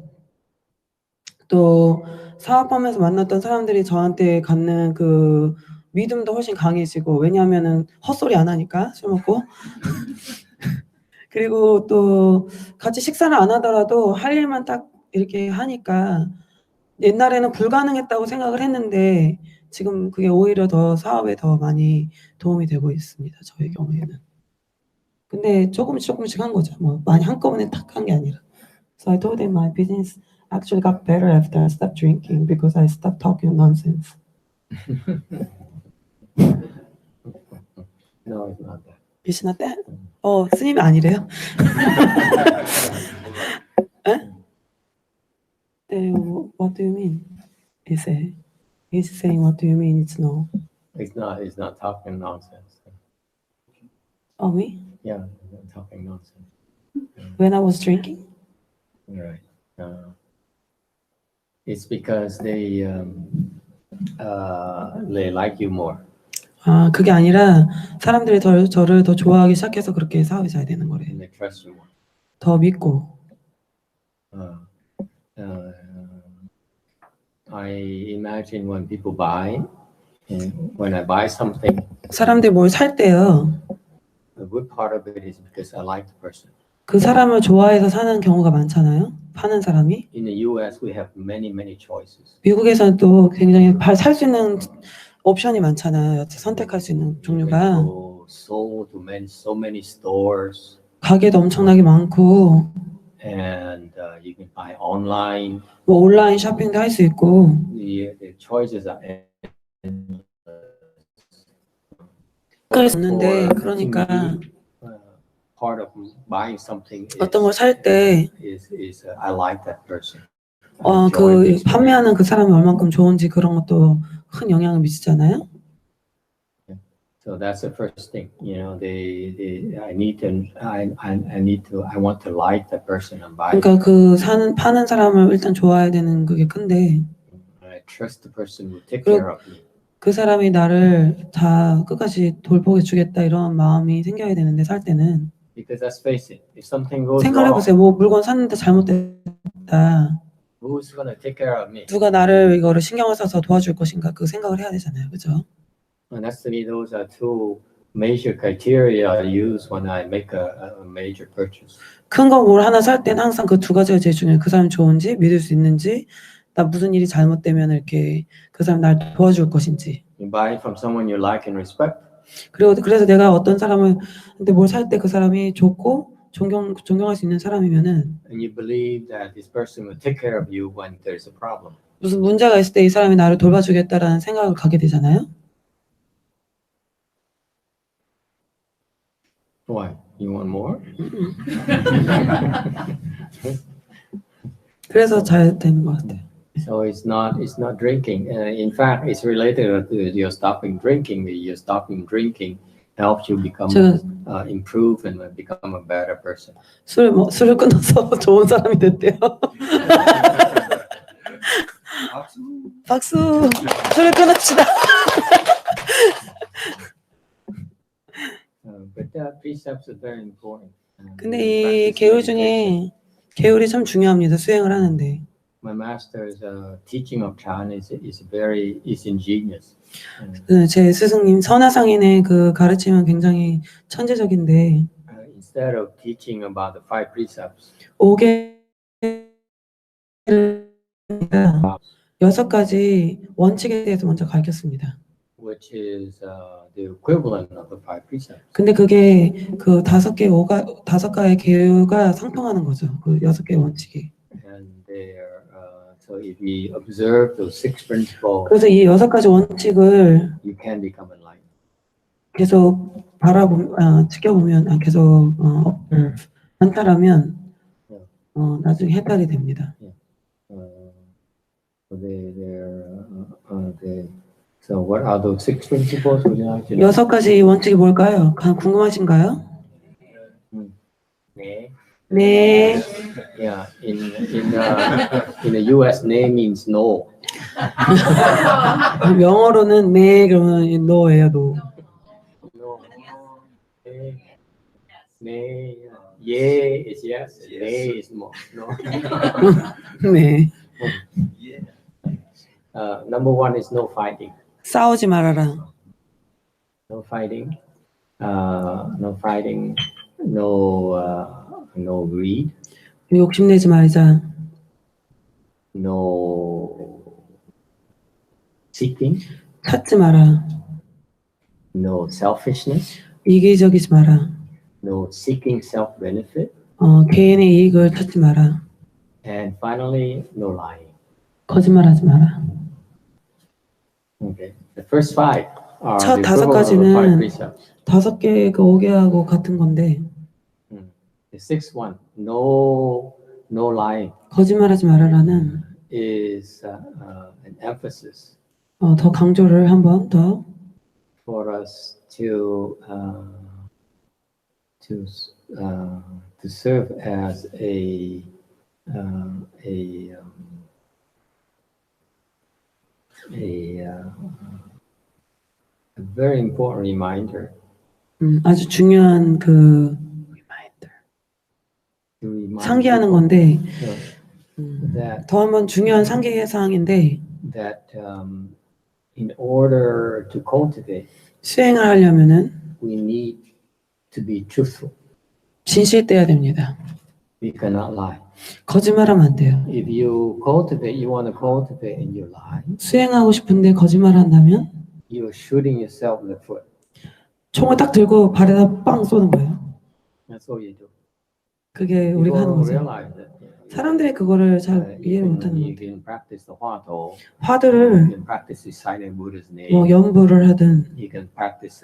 또 사업하면서 만났던 사람들이 저한테 갖는 그 믿음도 훨씬 강해지고 왜냐하면은 헛소리 안 하니까 술 먹고 그리고 또 같이 식사를 안 하더라도 할 일만 딱 이렇게 하니까 옛날에는 불가능했다고 생각을 했는데 지금 그게 오히려 더 사업에 더 많이 도움이 되고 있습니다. 저의 경우에는. 근데 조금씩 한 거죠. 뭐 많이 한꺼번에 탁 한 게 아니라. So I told him my business actually got better after I stopped drinking because I stopped talking nonsense. No, it's not that. It's not that? 스님이 아니래요? 에? What do you mean? He's saying what do you mean? It's no. It's not talking nonsense. Oh, me? Yeah, it's not talking nonsense. When I was drinking? Right. It's because they like you more. 아, 그게 아니라 사람들이 저를 더 좋아하기 시작해서 그렇게 사업이 잘 되는 거래요. And they trust you more. 더 믿고. I imagine when people buy, and when I buy something, 사람들이 뭘 살 때요. the good part of it is because I like the person. 그 사람을 좋아해서 사는 경우가 많잖아요. 파는 사람이. In the U.S., we have many choices. 미국에서는 또 굉장히 살 수 있는 옵션이 많잖아요. 선택할 수 있는 You 종류가. can go so many stores, 가게도 엄청나게 많고 and you can buy online. 뭐 온라인 쇼핑도 할 수 있고 The choices are endless. 없는데 For 그러니까 me, part of buying something 어떤 걸 살 때 is I like that person. 그 판매하는 그 사람이 얼만큼 좋은지 그런 것도 큰 영향을 미치잖아요. So that's the first thing, you know. I want to like that person I'm buying. 그러니까 그 파는 사람을 일단 좋아해야 되는 그게 큰데 I trust the person who take care of me. 그 사람이 나를 다 끝까지 돌보게 주겠다 이런 마음이 생겨야 되는데 살 때는 Because let's face it, if something goes 생각해보세요. wrong, 뭐 물건 샀는데 잘못됐다. who's gonna take care of me? 누가 나를 이거를 신경을 써서 도와줄 것인가 그 생각을 해야 되잖아요. 그죠? And that's to me, those are two major criteria I use when I make a major purchase. 큰 거 뭘 하나 살 때는 항상 그 두 가지가 제일 중요해요. 그 사람이 좋은지 믿을 수 있는지 나 무슨 일이 잘못되면 이렇게 그 사람이 날 도와줄 것인지 You buy it from someone you like and respect. 그리고 그래서 내가 어떤 사람을 근데 뭘 살 때 그 사람이 좋고 존경할 수 있는 사람이면은 And you believe that this person will take care of you when there's a problem. 무슨 문제가 있을 때 이 사람이 나를 돌봐주겠다라는 생각을 갖게 되잖아요. Why? You want more? 그래서 잘 되는 것 같아요. So it's not drinking. In fact, it's related to your stopping drinking. Your stopping drinking helps you become improve and become a better person. 술을 끊어서 좋은 사람이 됐대요. 박수. 술을 끊읍시다. But precepts are very important. 근데 이 계율 중에 계율이 참 중요합니다. 수행을 하는데. My master's teaching of Chan is ingenious. 제 스승님 선화상인의 그 가르침은 굉장히 천재적인데 Instead of teaching about the 5 precepts, 6가지 원칙에 대해서 먼저 가르쳤습니다. which is the equivalent of the 5 precepts. 근데 그게 그 5가의 계율과 상통하는 거죠. 그 6개의 원칙이. And so if we observe those 6 principles, 그래서 이 6가지 원칙을 you can become enlightened. 계속 지켜보면 계속 관찰하면 나중에 해탈이 됩니다. So what are those 6 principles? Would you like to know? 6가지 원칙이 뭘까요? 궁금하신가요? 네. 네. Yeah, in the US, nay means no. 영어로는 네 그러면 no예요, no. No. Nay. Yeah is yes. Nay is no. 네. Number 1 is no fighting. 싸우지 말아라. No fighting. No fighting. No greed. 욕심내지 말자. No seeking. 찾지 마라. No selfishness. 이기적이지 마라. No seeking self-benefit. 개인의 이익을 찾지 마라. And finally, no lying. 거짓말하지 마라. Okay. The first 5 are 첫 the 5 equivalent of the 5 가지는 precepts. 5개 그 5개하고 같은 건데 The 6th one, no lying, 거짓말하지 말아라는 is an emphasis 더 강조를 한 번 더 for us to serve as a very important reminder 아주 중요한 그 to remind 상기하는 people 건데 that 더 한 번 중요한 상기 사항인데 that in order to cultivate, 수행을 하려면은 we need to be truthful. 진실돼야 됩니다. We cannot lie. 거짓말하면 안 돼요. If you cultivate, you want to cultivate and you lie, 수행하고 싶은데 거짓말한다면 you're shooting yourself in the foot. 총을 딱 들고 발에다 빵 쏘는 거예요. That's all you do. 그게 People 우리가 하는 don't 거죠. realize that. 사람들이 그거를 잘 이해를 못하는 You 것 같아요. can practice the 화도, you 화두를 can practice reciting Buddha's name, 뭐 연부를 하든 you can practice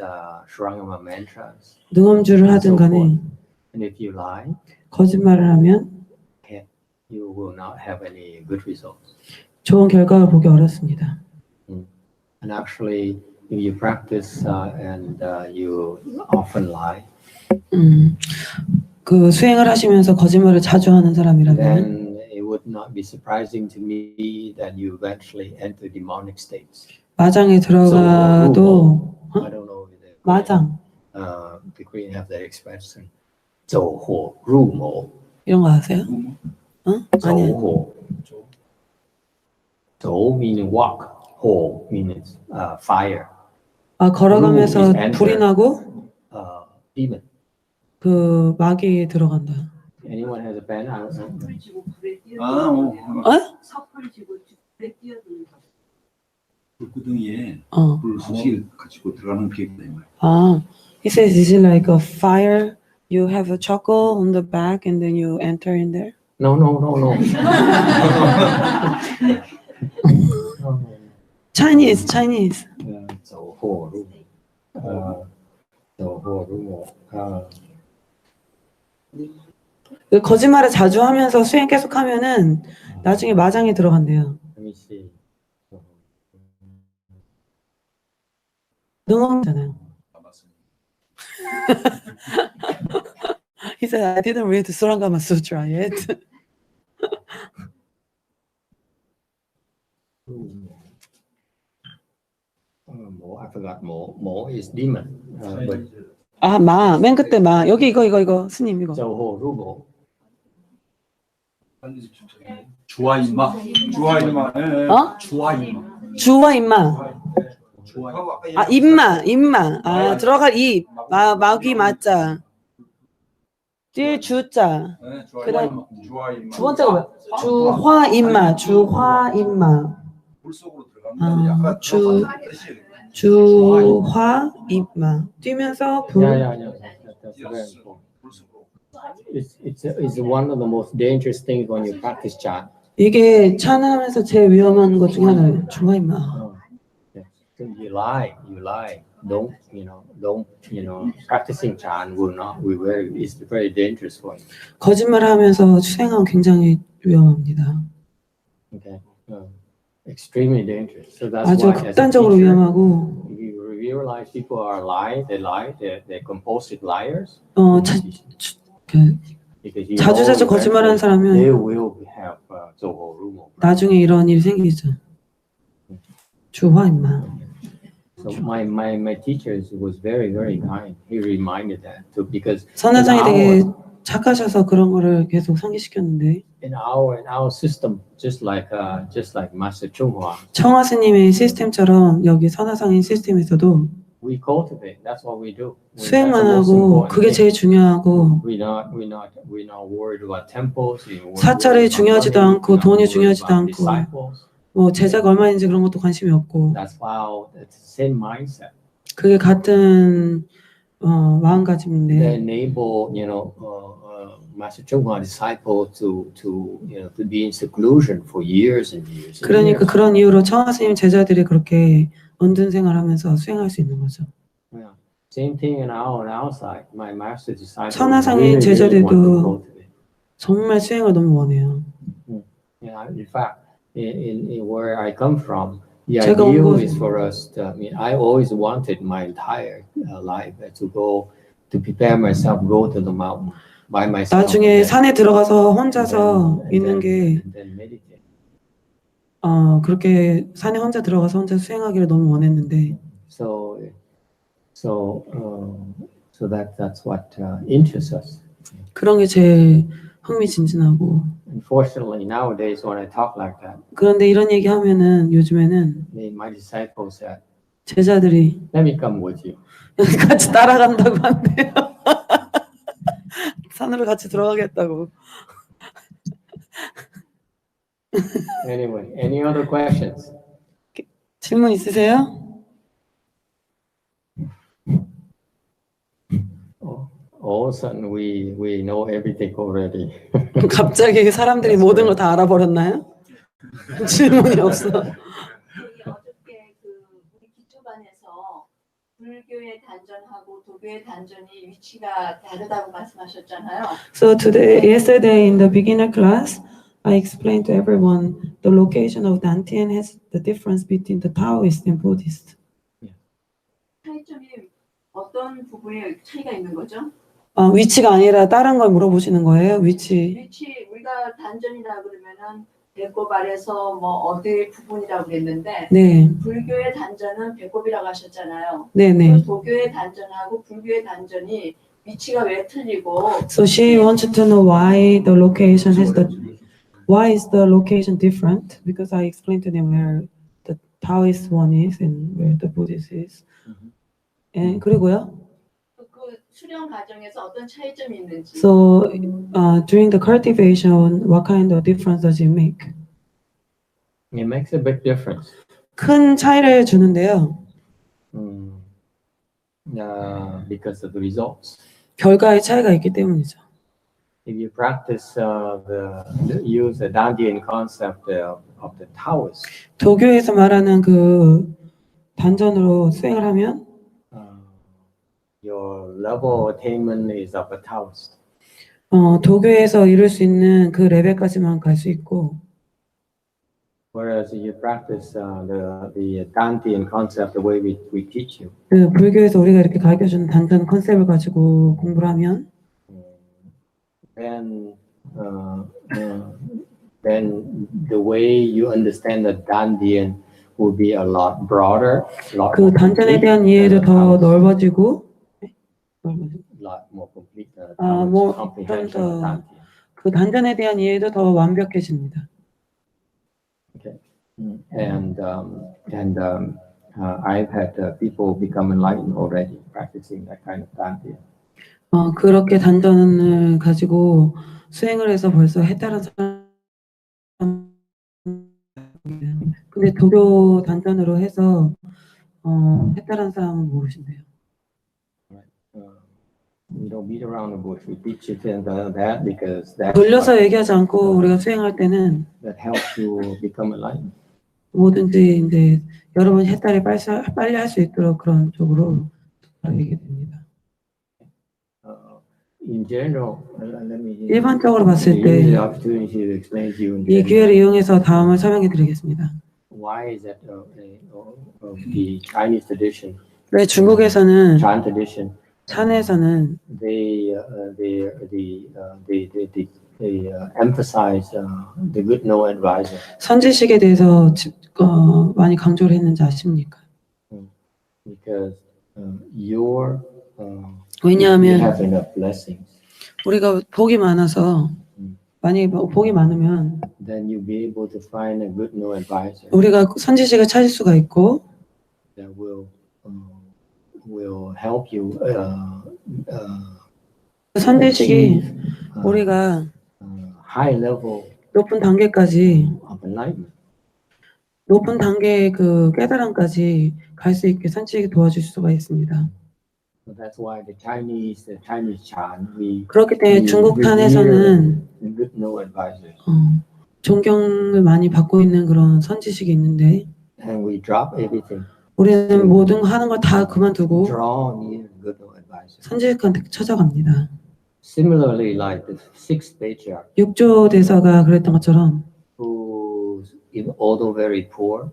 Shurangama mantras. 능엄주를 하든 간에 And if you lie, 거짓말을 하면 you will not have any good results. 좋은 결과를 보기 어렵습니다. And actually, if you practice and you often lie, 그 수행을 하시면서 거짓말을 자주 하는 사람이라면 then it would not be surprising to me that you eventually enter demonic states. 마장에 들어가도 I don't know if the 마장 the Korean have that expression. 走火入魔. 이런 거 아세요? 아니요. 走火. 走 meaning walk. 火 means fire. 걸어가면서 is enter. 불이 나고 Demon. 그 마귀에 들어간다. Anyone has a pen? I don't know. 섣불 지고 불에 뛰어드는 섣불 지고 불에 뛰어드는 불구덩이에 어. 불 수시 가지고 들어가는 게 있다 이 말. He says, is it like a fire? You have a charcoal on the back and then you enter in there? No. No. Chinese. 走火入走火入魔. 그 거짓말을 자주 하면서 수행 계속 하면은 나중에 마장에 들어간대요. Let me see. 능엄잖아요. 아, 맞습니다. He said, I didn't read Surangama Sutra yet. I forgot mo is demon. But 맨 끝에 여기 이거 스님 이거. 走火入魔. 주아인마. 주아인마. 예. 어? 주아인마. 주와 임마. 주아인마. 임마. 들어갈 입. 마귀 맞자. 뒤에 주자. 네, 그다음 주아인마. 두 번째가 뭐야? 주화 임마. 물속으로 들어가면 약간 주- 들어가는 뜻이 주화 임마. 뛰면서 불. Yeah. That's very important. 물속으로. It's one of the most dangerous things when you practice chant. 이게 찬하면서 제일 위험한 것 중에 하나예요. 주화 임마. you lie. Don't practicing Chan is very dangerous for you. 거짓말하면서 수행하면 굉장히 위험합니다. Okay, extremely dangerous. So that's 아주 why as a 극단적으로 teacher, 위험하고 you realize people are they're compulsive liars. Because you 자주자주 know 거짓말하는 eventually 사람은 they will have Zoho Rumo. 나중에 이런 일이 생기죠. 주화 임마. So my teacher was very kind. He reminded that too because 선화장이 되게 착하셔서 그런 거를 계속 상기시켰는데 in our system, just like Master Chung Hua, 청화 스님의 시스템처럼 여기 선화상인 시스템에서도 we cultivate. That's what we do. 수행만 That's the most 하고 important 그게 thing. 제일 중요하고 We're not worried about temples. We're not 사찰이 worried about 중요하지도 money, 않고 we're not 돈이 worried 중요하지도 about 않고 disciples. 뭐 제자가 얼마인지 그런 것도 관심이 없고 That's how it's the same mindset. 그게 같은 They 마음가짐인데 enable Master Chung Hua disciple to be in seclusion for years and years. And 그러니까 years. 그런 이유로 청화 스님 제자들이 그렇게 언든 생활하면서 수행할 수 있는 거죠. Yeah. Same thing on our side. My master disciple 천하상인 really want to 제자들도 cultivate. 정말 수행을 너무 원해요. Yeah, in fact, in where I come from, the 제가 온 ideal 곳- is for us to. I always wanted my entire life to prepare myself, go to the mountain by myself. 나중에 산에 들어가서 and 혼자서 then- 있는 게 and then meditate. 그렇게 산에 혼자 들어가서 혼자 수행하기를 너무 원했는데 So that's what interests us. 그런 게 제일 흥미진진하고 Unfortunately, nowadays when I talk like that, 그런데 이런 얘기 하면은 요즘에는 my disciples said, 제자들이 "Let me come with you." 같이 따라간다고 한대요. 산으로 같이 들어가겠다고. Anyway, any other questions? 질문 있으세요? All of a sudden, we know everything already. 갑자기 사람들이 모든 걸 다 알아버렸나요? 질문이 없어. 저희 어저께 우리 기초반에서 불교의 단전하고 도교의 단전이 위치가 다르다고 말씀하셨잖아요. So yesterday in the beginner class, I explained to everyone the location of Dantian has the difference between the Taoist and Buddhist. 차이점이 어떤 부분에 차이가 있는 거죠? 위치가 아니라 다른 걸 물어보시는 거예요? 위치. 우리가 단전이라 그러면은 배꼽 아래서 뭐 어디 부분이라고 그랬는데 네, 불교의 단전은 배꼽이라고 하셨잖아요. 네, 네. 도교의 단전하고 불교의 단전이 위치가 왜 틀리고 So she wanted to know why is the location different? Because I explained to them where the Taoist one is and where the Buddhist is. 그리고요. 그 수련 과정에서 어떤 차이점이 있는지. So during the cultivation, what kind of difference does it make? It makes a big difference. 큰 차이를 주는데요. Because of the results. 결과의 차이가 있기 때문이죠. If you practice use the Dandian concept of the Taoist, 도교에서 말하는 그 단전으로 수행을 하면 your level attainment is of a Taoist. 도교에서 이룰 수 있는 그 레벨까지만 갈 수 있고 Whereas if you practice the Dandian concept the way we teach you, 그 불교에서 우리가 이렇게 가르쳐주는 단전 컨셉을 가지고 공부를 하면 then the way you understand the Dandian will be a lot broader, 그 단전에 대한 이해도 더 넓어지고 lot more complete. more comprehension 좀 of 더 Dandian. 그 단전에 대한 이해도 더 완벽해집니다. Okay, and I've had people become enlightened already practicing that kind of Dandian. 그렇게 단전을 가지고 수행을 해서 벌써 해탈한 사람. 근데 도교 단전으로 해서 해탈한 사람은 모르신대요. We don't beat around the bush. We teach you that because that's 돌려서 what, 얘기하지 않고 우리가 수행할 때는 that helps you become enlightened. 뭐든지 이제 여러 번 했다리 빨리 할 수 있도록 그런 쪽으로 얘기가 됩니다. In general, let me 일반적으로 봤을 use the 때 opportunity to explain to you in 이 general. 기회를 이용해서 다음을 설명해 드리겠습니다. Why is that the Chinese tradition, 왜 중국에서는 Chan tradition, 찬에서는 they emphasize the good no advisor 선지식에 대해서 많이 강조를 했는지 아십니까? because you 왜냐하면 have enough blessings, 우리가 복이 많아서 만약에 복이 많으면 then you'll be able to find a good no advisor 우리가 선지식을 찾을 수가 있고 that will help you 선지식이 achieve 우리가 high level 높은 단계까지 of enlightenment. 높은 단계의 그 깨달음까지 갈 수 있게 선지식이 도와줄 수가 있습니다. So that's why the Chinese Chan, 그렇기 때문에 중국 탄에서는 good no advisor, 존경을 많이 받고 있는 그런 선지식이 있는데 and we drop everything, 우리는 모든 거 하는 걸 다 그만두고 draw near good no advisor. 선지식한테 찾아갑니다. Similarly, like the sixth patriarch, 육조 대사가 그랬던 것처럼 who although very poor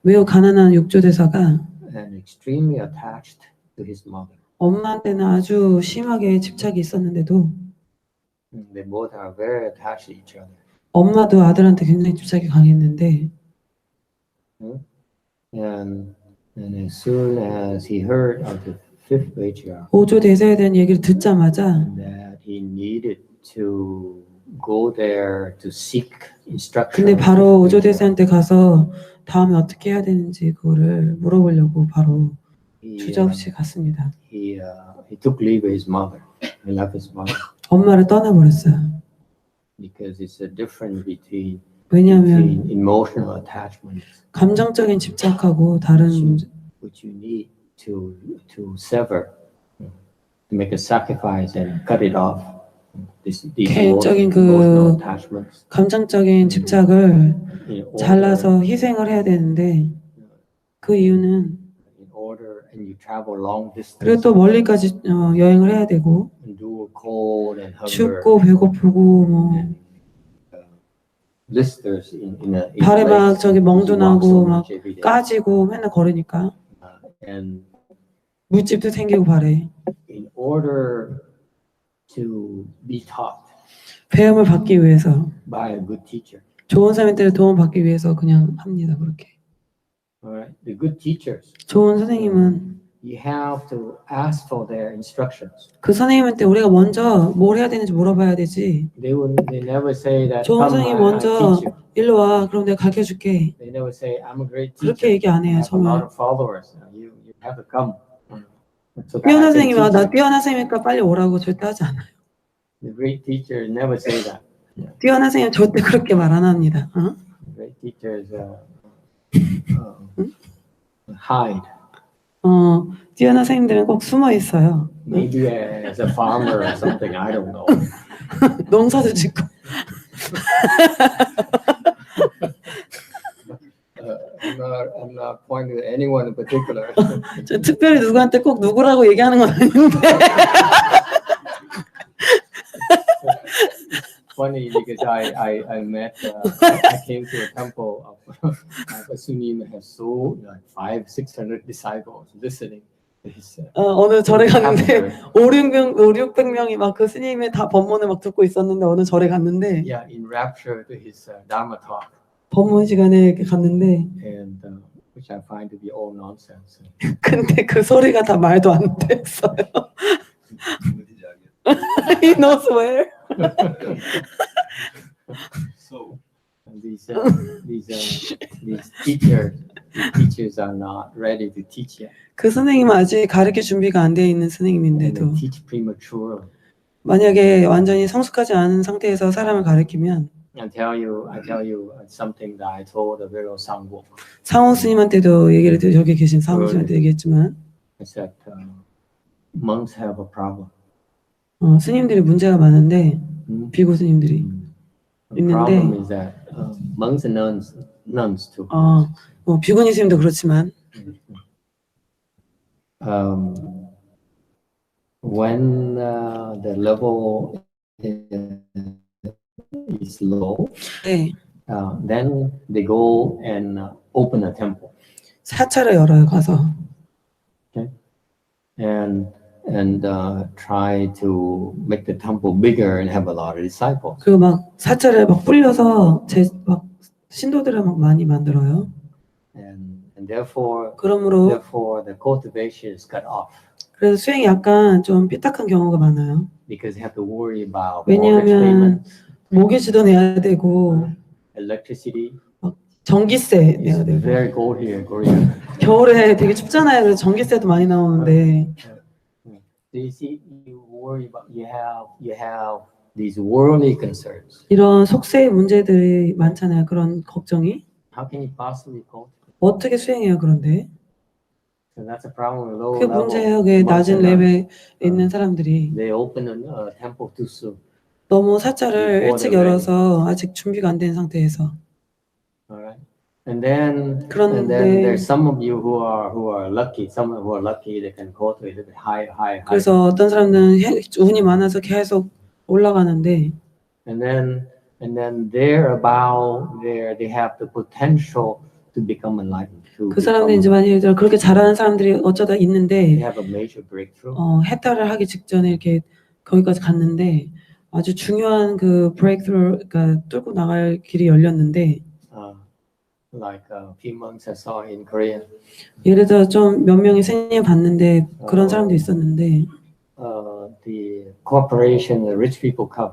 매우 가난한 육조 대사가 and extremely attached to his mother, 엄마한테는 아주 심하게 집착이 있었는데도 they both are very attached to each other. 엄마도 아들한테 굉장히 집착이 강했는데 And as soon as he heard of the fifth patriarch, 오조 대사에 대한 얘기를 듣자마자 that he needed to go there to seek instruction. 근데 바로 오조 대사한테 가서 다음에 어떻게 해야 되는지 그거를 물어보려고 바로 주저없이 갔습니다. He took leave of his mother. He left his mother 엄마를 떠나버렸어요. because it's a difference between 왜냐하면 emotional attachment, 감정적인 집착하고 다른 which you need to sever, to make a sacrifice and cut it off. These 개인적인 emotional attachments. 감정적인 집착을 In order- 잘라서 희생을 해야 되는데 그 이유는 in order, and you travel long distance. 그리고 또 멀리까지 여행을 해야 되고 endure cold and hunger. 춥고 배고프고 뭐 and, blisters in a 발에 막 place. 저기 멍도 You walk so 나고 막 much every day. 까지고 맨날 걸으니까 And 물집도 생기고 발에 in order to be taught 배움을 받기 위해서 by a good teacher, 좋은 선생님들의 도움 받기 위해서 그냥 합니다. 그렇게 alright, the good teachers, 좋은 선생님은 you have to ask for their instructions. 그 선생님한테 우리가 먼저 뭘 해야 되는지 물어봐야 되지. They never say that. 좋은 Come, 선생님 I 먼저 teach you. 일로 와. 그럼 내가 가르쳐 줄게. They never say I'm a great 그렇게 teacher. 얘기 안 I 해요. have a lot 정말 of followers. You have to come. So that I 뛰어난 can 선생님이 teach 나 you. 뛰어난 선생님이니까 빨리 오라고 절대 하지 않아요. The great teachers never say that. 뛰어난 선생님 절대 그렇게 말 안 합니다. 어? Great teachers hide. 뛰어난 선생님들은 꼭 숨어 있어요. Maybe as a farmer or something. I don't know. 농사도 짓고. I'm not pointing to anyone in particular. 저 특별히 누구한테 꼭 누구라고 얘기하는 건 아닌데. Funny because I met I came to a temple of Sunim has so like 500-600 disciples listening to his. 어느 절에 갔는데 500-600명이 막 그 스님의 다 법문을 막 듣고 있었는데 어느 절에 갔는데 Yeah, in rapture to his Dharma talk, 법문 시간에 이렇게 갔는데 and which I find to be all nonsense. 근데 그 소리가 다 말도 안 됐어요. 어디지 알겠. He knows where. So And these teachers are not ready to teach yet. 그 선생님은 아직 가르칠 준비가 안 돼 있는 And 선생님인데도 they teach prematurely. 만약에 완전히 성숙하지 않은 상태에서 사람을 가르치면 I tell you something that I told the Vero Sangwok. 상호 스님한테도 얘기를 여기 계신 상호 스님한테 얘기했지만 I said monks have a problem. 스님들이 문제가 많은데 비구 스님들이 The problem is that monks and nuns nuns too. 뭐 비구니 스님도 그렇지만 When the level is low, 네, then they go and open a temple 사찰을 열어요 가서. and try to make the temple bigger and have a lot of disciples. 그리고 막 사찰을 막 불려서 막 신도들을 막 많이 만들어요. And therefore 그러므로 the cultivation is cut off 그래서 수행이 약간 좀 삐딱한 경우가 많아요. because they have to worry about 왜냐하면 mortgage payments, 모기지도 내야 되고 electricity. 전기세 내야 It's 되고 very cold here in Korea. 겨울에 되게 춥잖아요. 그래서 전기세도 많이 나오는데 Do you see? You worry about you have these worldly concerns. 이런 속세의 문제들이 많잖아요. 그런 걱정이 How can you possibly cultivate? 어떻게 수행해요? 그런데 So that's a problem with low 그게 level. 문제예요. 그 낮은 monks and nuns. 레벨에 있는 사람들이 They open a temple too soon. 너무 사찰을 일찍 열어서 아직 준비가 안 된 상태에서. All right. And then 그런데 there's some of you who are lucky. Some who are lucky they can cultivate a bit high. 그래서 어떤 사람들은 운이 많아서 계속 올라가는데 And then they have the potential to become enlightened. 그 사람들이 이제 만약에 그렇게 잘하는 사람들이 어쩌다 they 있는데 have a major breakthrough. 해탈을 하기 직전에 이렇게 거기까지 갔는데 아주 중요한 그 브레이크가 뚫고 나갈 길이 열렸는데 Like a few months I saw in Korea. 예를 들어 좀 몇 명의 스님 봤는데 그런 사람도 있었는데 The corporation, the rich people come.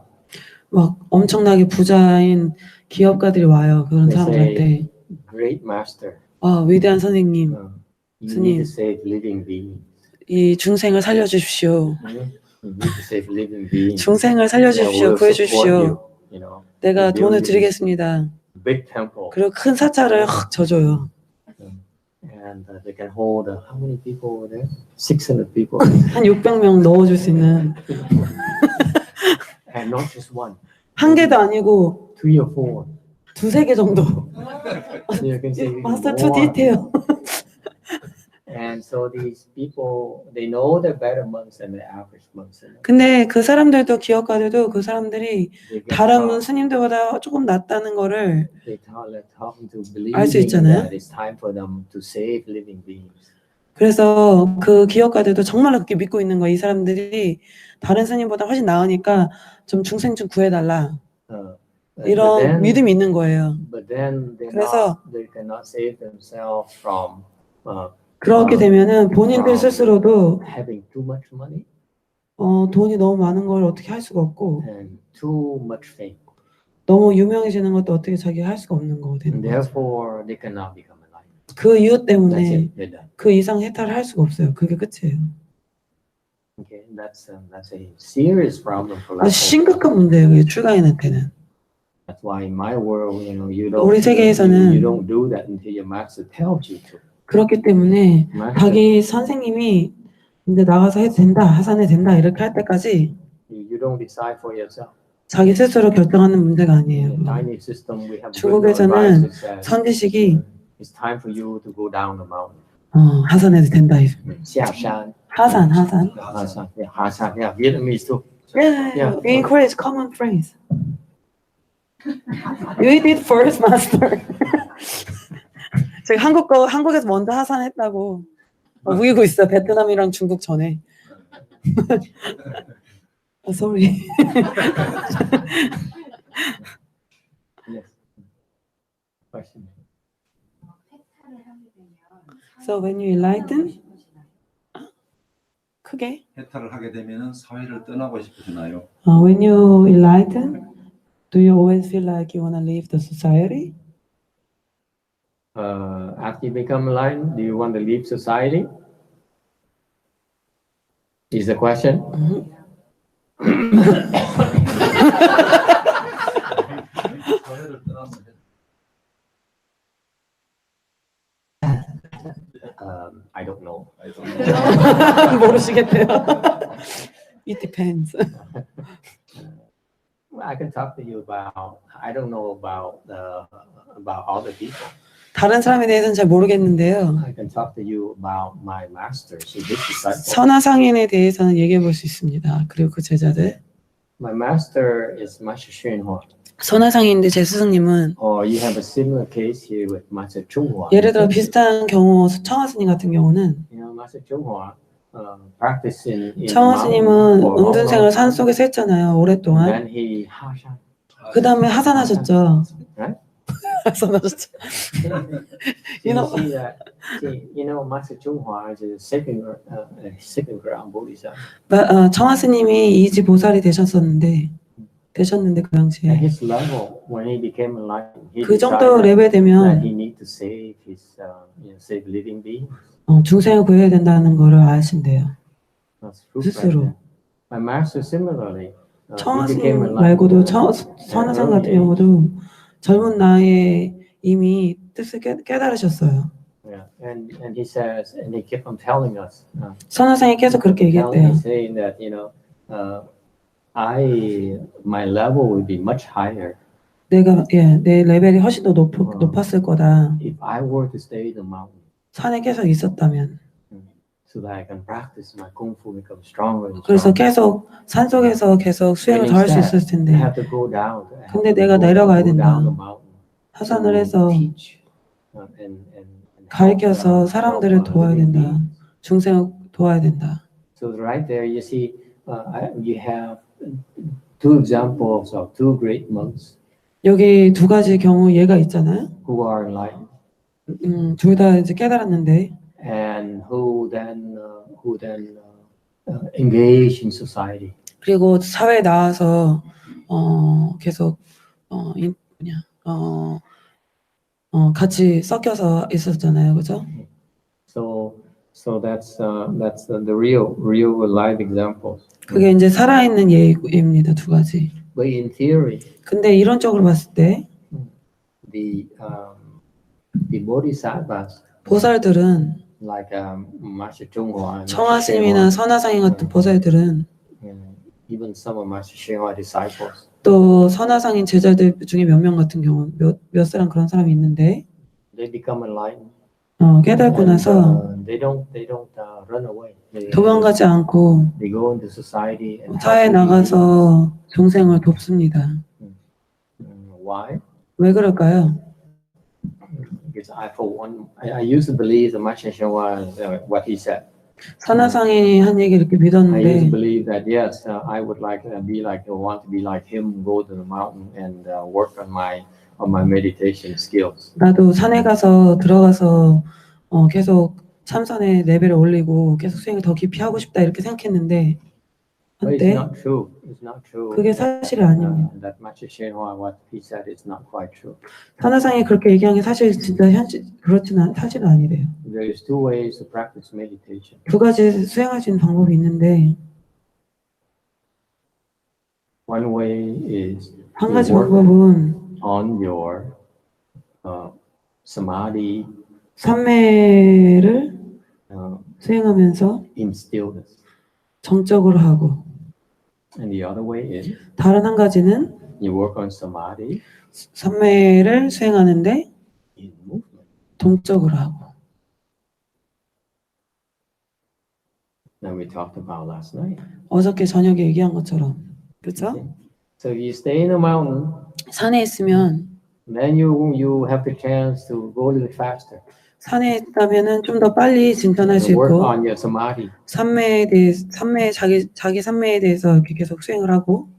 막 엄청나게 부자인 기업가들이 와요. 그런 They 사람들한테 say, "Great master, 위대한 선생님 you 스님. need to save living beings. 이 중생을 살려주십시오. You need to save living beings. 중생을 I 살려주십시오. will support 구해주십시오. you, you know, 내가 building 돈을 드리겠습니다. big temple, 그리고 큰 사찰을 확 져줘요. and they can hold how many people over there? 600 people, 한 600명 넣어줄 수 있는 and not just one, 한 개도 아니고 3 or 4. 두세 개 정도. You can say 마스터 투 more. 디테일. And so these people, they know they're better monks than the average monks. 근데 그 사람들도 기업가들도 그 사람들이 They get 다른 taught- 스님들보다 조금 낫다는 거를 they taught them to 알수 believe 있잖아요. that it's time for them to save living beings. 그래서 그 기업가들도 정말로 그렇게 믿고 있는 거야. 이 사람들이 다른 스님보다 훨씬 나으니까 좀 중생 좀 구해달라. But 이런 then- 믿음이 있는 거예요. But then 그래서- they cannot save themselves from 그렇게 되면은 본인들 스스로도 having too much money 돈이 너무 많은 걸 어떻게 할 수가 없고 and too much fame. 너무 유명해지는 것도 어떻게 자기가 할 수가 없는 거가 되는 And 거죠. therefore, they cannot become enlightened. 그 이유 That's 때문에 it. They're done. 그 이상 해탈을 할 수가 없어요. 그게 끝이에요. Okay, that's a serious problem for 아주 us. 심각한 문제예요. 그게 출가인한테는. That's why in my world, you 우리 세계에서는 you don't do that until your master tells you to. 그렇기 때문에 Master, 자기 선생님이 이제 나가서 해도 된다, 하산해도 된다 이렇게 할 때까지 you don't decide for yourself. 자기 스스로 결정하는 문제가 In 아니에요. the Chinese system, we have 중국에서는 advisors that 선지식이 it's time for you to go down the mountain. 하산해도 된다. 下山, 하산. 하산, yeah, Vietnamese too. Yeah, in Korea it's common phrase. You did first, master. 제가 한국에서 먼저 하산했다고 우기고 있어. 베트남이랑 중국 전에. Sorry. Yes. Question. So when you enlighten, 크게. 해탈을 하게 되면은 사회를 떠나고 싶으시나요? When you enlighten, do you always feel like you want to leave the society? After you become enlightened, do you want to leave society? Is the question? 사회를 떠나면 I don't know. 모르시겠대요. It depends. I can talk to you about. I don't know about other people. 다른 사람에 대해서는 잘 모르겠는데요. I can talk to you about my masters, his disciples. 선화상인에 대해서는 얘기해 볼 수 있습니다. 그리고 그 제자들. My master is Master Shinhwa. 선화상인인데 제 스승님은 Or you have a similar case here with Master Chunghwa. 예를 들어 비슷한 경우 청하 스님 같은 경우는 You know, Master Chunghwa practiced in 청하 mountain 스님은 for a long 은둔생을 산 time. 속에서 했잖아요. And 오랫동안. then he 그 다음에 하산하셨죠. Right? 하산하셨죠. You You know- see that? You know, Master Chunghwa is a second ground bodhisattva. 청하 스님이 이지 보살이 되셨는데 그 At 당시에 his level, when he became enlightened, he 그 정도 decided 레벨 that 되면 he need to save his, save living beings. 중생을 구해야 된다는 거를 아신대요. That's true. 스스로. Right? My master similarly. 청하 he became 스님 말고도 enlightened. 선화상 같은 경우도 젊은 나이에 이미 뜻을 깨달으셨어요. Yeah, and he says, and he kept on telling us. 선화상이 계속 그렇게 얘기했대요. Saying that my level will be much higher 내 레벨이 훨씬 더 높았을 거다. if I were to stay in the mountain, 산에 계속 있었다면. so that I can practice my kung fu, become stronger and 그래서 stronger. 계속 산 속에서 계속 수행을 더 할 수 있었을 I 텐데 have to go down. I have 근데 to 내가 go 내려가야 down 된다. the mountain 하산을 to 해서 teach, and 가르쳐서 help, 사람들을 help, 도와야 living 된다. beings. 중생을 도와야 된다. So right there, you see, you have two examples of two great monks 여기 두 가지 경우 예가 있잖아요. who are enlightened 둘 다 이제 깨달았는데 and who then engage in society. 그리고 사회에 나와서 계속 같이 섞여서 있었잖아요, 그죠? So that's the real life examples. 그게 이제 살아있는 예입니다, 두 가지. But in theory, 근데 이론적으로 봤을 때 the bodhisattvas 보살들은 like Master Chunghwa, 청하 스님이나 선화상인 같은 보살들은 even some of Master Shinhwa disciples, 또 선화상인 제자들 중에 몇 명 같은 경우 몇 사람 그런 사람이 있는데 they become enlightened. 깨닫고 나서 They don't run away. 도망가지 않고 They go into society and 사회에 help people. 나가서 중생을 돕습니다. Why? 왜 그럴까요? Because I used to believe the Master Shinhwa what he said. 선화상인이 한 얘기 이렇게 I used to 믿었는데 believe that yes, I would want to be like him, go to the mountain and work on my meditation skills. 나도 산에 가서 들어가서 계속 참선의 레벨을 올리고 계속 수행을 더 깊이 하고 싶다 이렇게 생각했는데 But it's 한때 not true. It's not true. 그게 사실이 아닙니다. That Master Shinhwa what he said is not quite true. 선화상이 그렇게 얘기한 게 사실 진짜 그렇지는 사실은 아니래요. There is two ways to practice meditation. 두 가지 수행할 수 있는 방법이 있는데 One way is 한 가지 to work 방법은 on your samadhi 삼매를 수행하면서 in stillness. 정적으로 하고 And the other way is 다른 한 가지는 you work on samadhi 삼매를 수행하는데 in movement. 동적으로 하고 Now we talked about last night. 어저께 저녁에 얘기한 것처럼 그렇죠? So if you stay in the mountain, 산에 있으면 then you have the chance to go a little faster. 산에 있다면은 좀 더 빨리 진전할 수 And work 있고 on your samadhi. 자기 삼매에 대해서 이렇게 계속 수행을 하고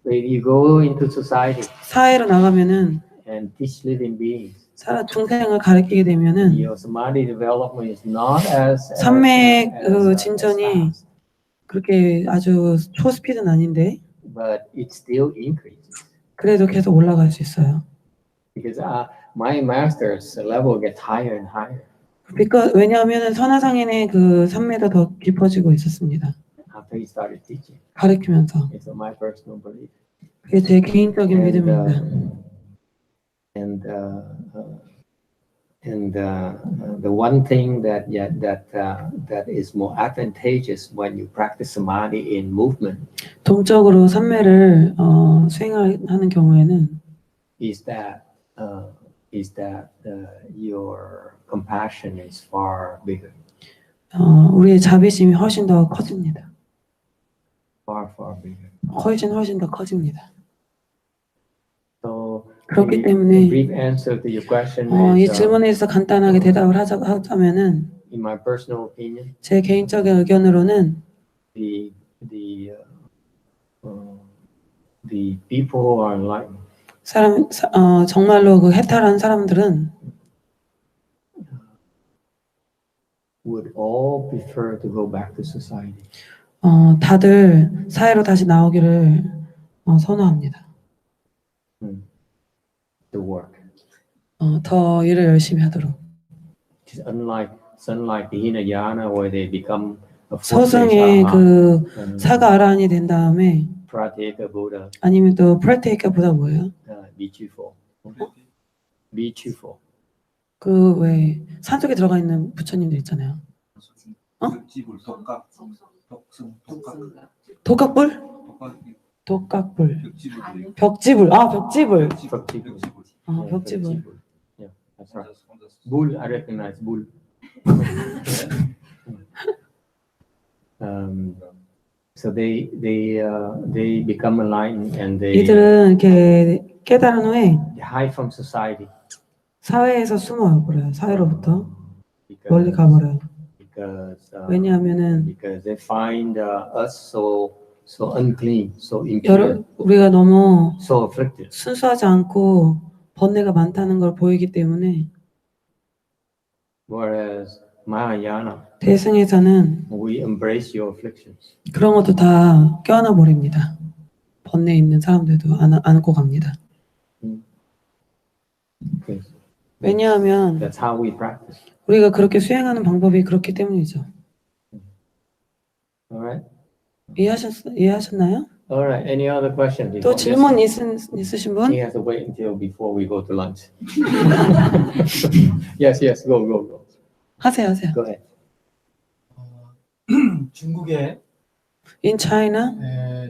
If you go into society 사회로 나가면은 and teach living beings, 중생을 가르치게 되면은 your samadhi development is not as 삼매의 그 as 진전이 fast, 그렇게 아주 초스피드는 아닌데 but it still increases 그래도 계속 올라갈 수 있어요. because my master's level gets higher and higher 왜냐하면은 선화상인의 그 삼매가 더 깊어지고 있었습니다. after he started teaching. 가르치면서 It's my personal belief. 그게 제 개인적인 믿음입니다. the one thing that is more advantageous when you practice samadhi in movement 동적으로 삼매를 수행하는 경우에는 is that your compassion is far bigger, 우리의 자비심이 훨씬 더 커집니다. far bigger. 훨씬 더 커집니다. So 그렇기 a 때문에 brief answer to your question 이 is, 질문에 대해서 간단하게 대답을 하자면은 in my personal opinion, 제 개인적인 의견으로는 the people who are enlightened 정말로 그 해탈한 사람들은 would all prefer to go back to society. 다들 사회로 다시 나오기를 선호합니다. To work. 더 일을 열심히 하도록. It's unlike the Hinayana where they become a 서승의 그 사가 아라한이 된 다음에 Prateka Buddha, 아니면 또 프라테이카보다 뭐예요? Bichufo. Bichufo. 그 왜 산속에 들어가 있는 부처님들 있잖아요. 집을 독각, 독승, 독각, 독각불? 독각불. 벽집을 벽집을. 벽집을. 벽집을. Yeah, that's right. Bull, I recognize bull. So they become enlightened and they 이들은 이렇게 깨달은 후에 hide from society 사회에서 숨어요. 그래요. 사회로부터 멀리 because 가버려요. 왜냐하면은 왜냐하면은 because they find us so unclean, so impure, 우리가 너무 so afflicted. 순수하지 않고 번뇌가 많다는 걸 보이기 때문에 Whereas Mahayana, 대승에서는 we embrace your afflictions. 그런 것도 다 껴안아 버립니다. 번뇌 있는 사람들도 안고 갑니다. Okay. 왜냐하면 That's how we practice. 우리가 그렇게 수행하는 방법이 그렇기 때문이죠. All 이해하셨나요? right. Any other questions? 또 질문 있으신 분? He has to wait until before we go to lunch. Yes. Go. 하세요. Go ahead. 중국의 In China,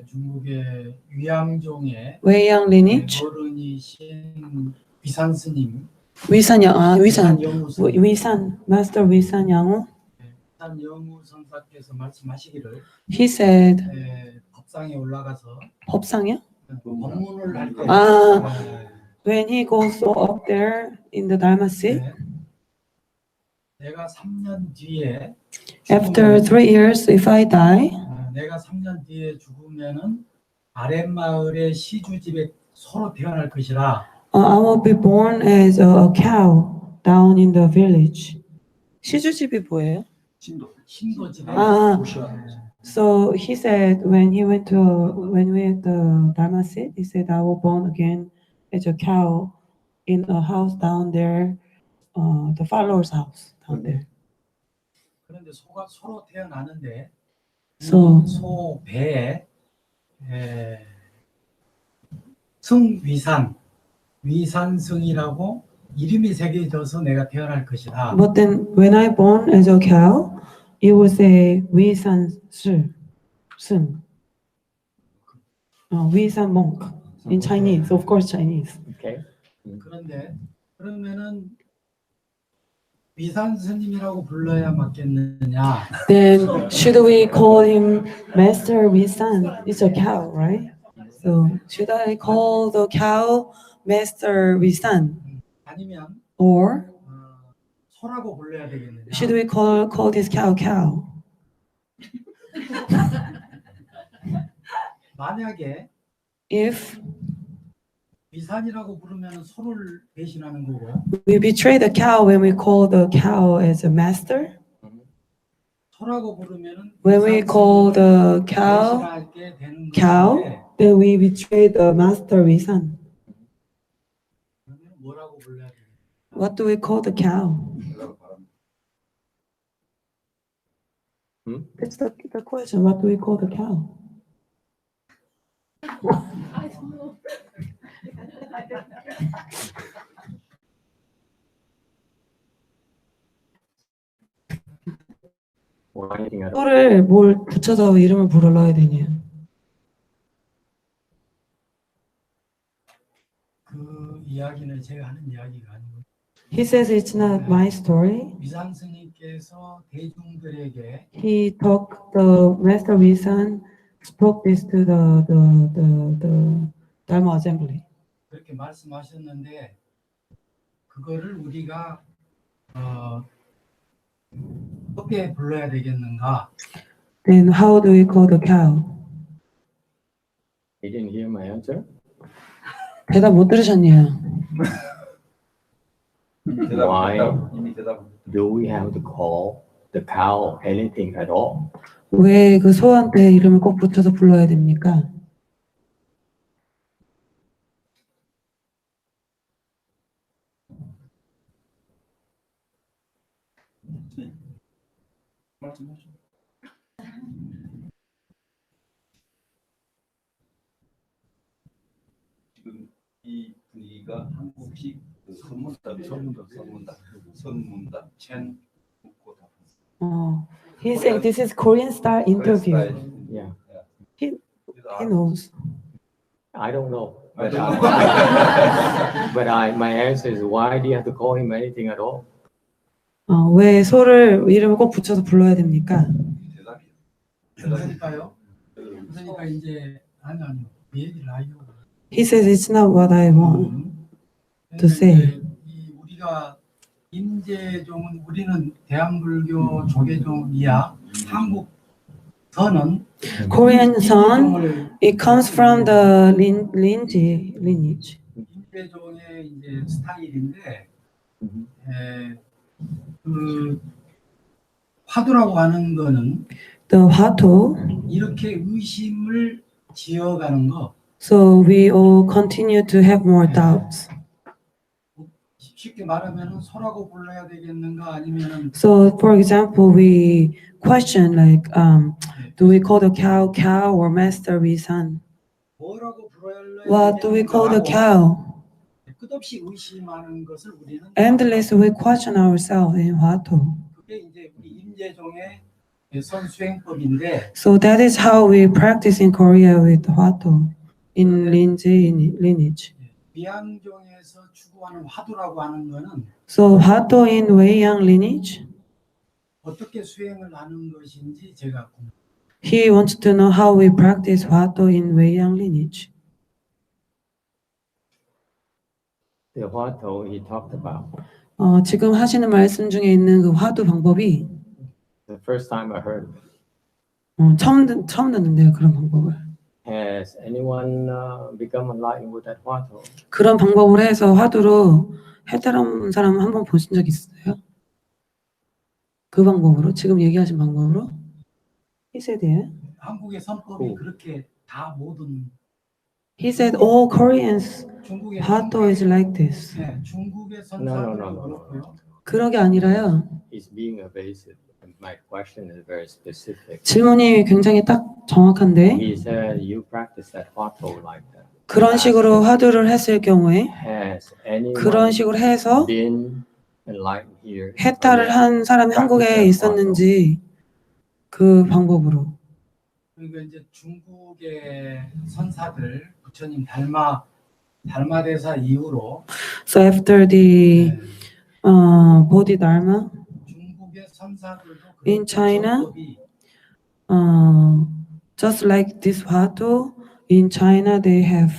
중국의 위양종의 웨이양 리니지, 어른이신 위산 스님, 위산, 영우 Master 위산 양호. 위산 영우 선사께서 말씀하시기를 He said, 법상에 올라가서 법상이요? 법문을 할 때, When he goes up there in the Dharma seat, 내가 3년 뒤에 after 3 years, if I die, 내가 3년 뒤에 죽으면은 아랫마을의 시주집에 서로 태어날 것이라. I will be born as a cow down in the village. 시주집이 뭐예요? 신도집에. So he said when we at the Dharma seat, he said I will born again as a cow in a house down there, the follower's house down there. 그런데 소가 서로 태어나는데 So 소 배에 승위산 위산승이라고 이름이 새겨져서 내가 태어날 것이다. but then when I born as a cow, it will say 위산슬, 승. 위산 monk in Chinese, of course Chinese. Okay. 그런데 그러면은 위산 스님이라고 불러야 맞겠느냐? Then should we call him Master Wisan? It's a cow, right? So should I call the cow Master Wisan? 아니면 Or 소라고 불러야 되겠느냐? should we call this cow cow? 만약에 If 위산이라고 부르면 소를 배신하는 거고 we betray the cow when we call the cow as a master, 소라고 부르면은 when we call the cow 배신하게 되는 cow, 것인데 then we betray the master Wisan. 그러면 뭐라고 불러야 되냐? What do we call the cow? That's the question. What do we call the cow? or anything at all? 소를 뭘 붙여서 이름을 불러야 되냐? 그 이야기는 제가 하는 이야기가 아니고 He says it's not my story. 위상 스님께서 대중들에게 He talked, the Master Wisan spoke this to the Dharma Assembly. 그렇게 말씀하셨는데 그거를 우리가 어떻게 불러야 되겠는가? Then how do we call the cow? You didn't hear my answer? 대답 못 들으셨냐? Why? 이미 대답. Do we have to call the cow anything at all? 왜 그 소한테 이름을 꼭 붙여서 불러야 됩니까? 말씀하죠. 지금 이 분위기가 한국식 그 선문답, 첸 묻고 답. He's saying this is Korean style interview. Yeah, He knows. I don't know. I But, don't but my answer is why do you have to call him anything at all? 왜 소를 이름을 꼭 붙여서 불러야 됩니까? 대답이요. 그러니까요. 그러니까 이제 아니요. 그 얘기를 하려고. He says it's not what I want. to say. 그러니까 이 우리가 임재종은 우리는 대한불교 조계종이야. 한국 선은 Korean son, 임재종을 it comes from the lineage. 임재종의 이제 스타일인데 Mhm. 그 화두라고 하는 거는 The Hwato. 이렇게 의심을 지어가는 거 So we all continue to have more doubts. 쉽게 말하면은 소라고 불러야 되겠는가 아니면은 So, for example, we question like, do we call the cow cow or Master Wisan? 뭐라고 불러야 What do we call the 되겠는가 cow? 끝없이 의심하는 것을 우리는 Endless, we question ourselves in Hwato. 그게 이제 우리 임재종의 선수행법인데 So that is how we practice in Korea with Hwato in lineage. 위양종에서 추구하는 화두라고 하는 거는 So Hwato in Weiyang lineage, 어떻게 수행을 하는 것인지 제가 he wants to know how we practice Hwato in Weiyang lineage. The Hwato he talked about. 지금 하시는 말씀 중에 있는 그 화두 방법이 The first time I heard it. 처음 듣는데요, 그런 방법을. Has anyone become enlightened with that Hwato? 그런 방법을 해서 화두로 해탈한 사람 한 번 보신 적 있어요? 그 방법으로? 지금 얘기하신 방법으로? He said, yeah. 한국의 선법이 오. 그렇게 다 모든 He said all Koreans 중국의 화두 is like this. 네, 중국의 No. 선사들도 그렇고요. 그런 게 아니라요. He's being evasive. My question is very specific. 질문이 굉장히 딱 정확한데 He said you practice that Hwato like that. 그런 식으로 화두를 했을 경우에 Has anyone 그런 식으로 해서 been enlightened here? 해탈을 한 사람이 한국에 있었는지 그 방법으로. 그러니까 이제 중국의 선사들 부처님 달마대사 이후로 So after the 네, Bodhidharma 중국의 선사들도 In 그렇게 China? 선법이 just like this Hwato, in China they have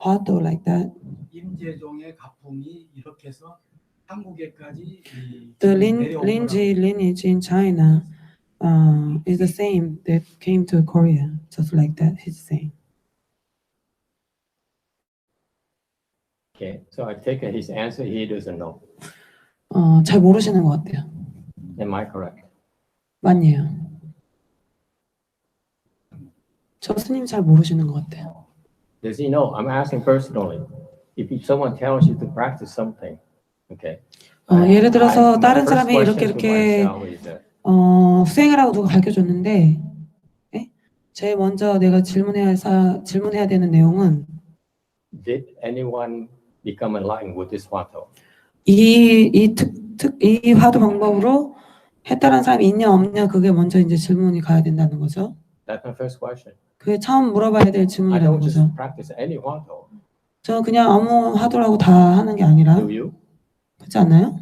Hwato like that. 임재종의 가풍이 이렇게 해서 한국에까지 이 The 내려온 Linji 거라고. lineage in China is the same that came to Korea, just like that, he's saying. Okay, so I take it his answer he doesn't know. 잘 모르시는 것 같아요. Am I correct? 맞네요. 저 스님 잘 모르시는 것 같아요. Does he know? I'm asking personally. If someone tells you to practice something, okay. 예를 들어서 my 다른 first 사람이 이렇게 question to 이렇게 myself is that, 수행하라고 누가 가르쳐줬는데, 예? 제일 먼저 내가 질문해야 되는 내용은 did anyone become enlightened with this Hwato? 이 화두 방법으로 해탈한 사람이 있냐 없냐 그게 먼저 이제 질문이 가야 된다는 거죠. That's my first question. 그게 처음 물어봐야 될 I 질문이라는 don't just 거죠. practice any Hwado. 저 그냥 아무 화두라고 다 하는 게 아니라 Do you? 그렇지 않나요?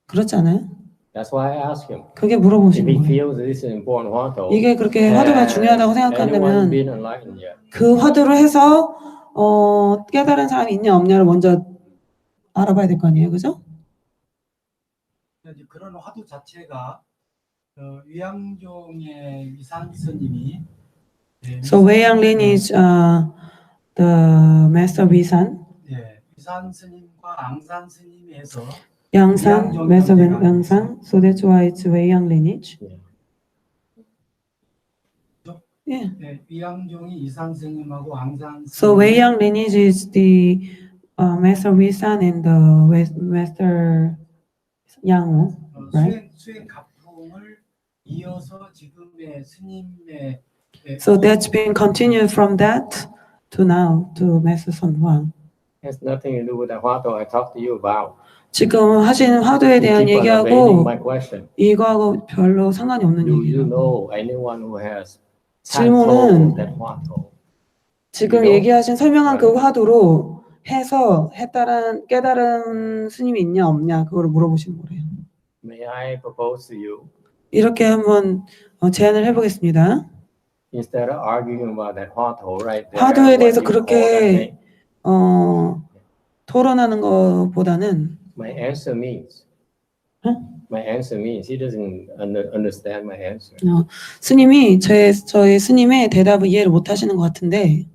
그렇지 않아요? That's why I ask him. 그게 If 물어보신 he 거예요. feels this is important Hwado, 이게 그렇게 화두가 has 중요하다고 anyone 생각한다면 been enlightened yet? 그 화두를 해서 깨달은 사람이 있냐 없냐를 먼저 알아봐야 될 거 아니에요, 그죠? 이제 그런 화두 자체가 위양종의 위산 스님이 So Weiyang lineage, the master Wisan, 위산 스님과 앙산 스님이 해서 Yangsan, master Yangsan. So that's why it's Weiyang lineage. Yeah. 위양종이 이산 스님하고 앙산 So 스님 Weiyang lineage is the master Wisan and the master Yang. right? 수행 가풍을 이어서 지금의 스님의 So that's been continued from that to now to Master Sun Huang. Has nothing to do with the Hwado I talked to you about. 지금 하시는 화두에 You 대한 keep on evading 얘기하고 my question. 이거하고 별로 상관이 없는 Do you 얘기라고. know anyone who has 질문은 that Hwado? 지금 이거? 얘기하신 설명한 그 화두로 해서 깨달은 스님이 있냐 없냐 그거를 물어보시는 거래요. May I propose to you, 이렇게 한번 제안을 해보겠습니다. instead of arguing about that Hwado right there, 화두에 what 대해서 you call that 그렇게 thing, 토론하는 것보다는 my answer means, Huh? my answer means he doesn't understand my answer. 스님이 저희 스님의 대답을 이해를 못 하시는 것 같은데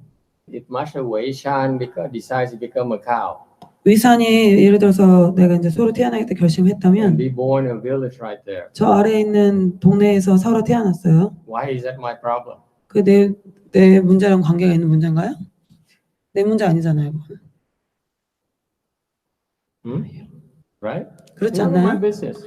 If Master Wei Shan decides to become a cow 위산이 예를 들어서 내가 이제 소로 태어나겠다 and 결심했다면 be born in a village right there, 저 아래에 있는 동네에서 서로 태어났어요. why is that my problem? 그 내 문제랑 관계가 있는 문제인가요? 내 문제 아니잖아요. 그거는. Right? 그렇지 None of my 않나요? business.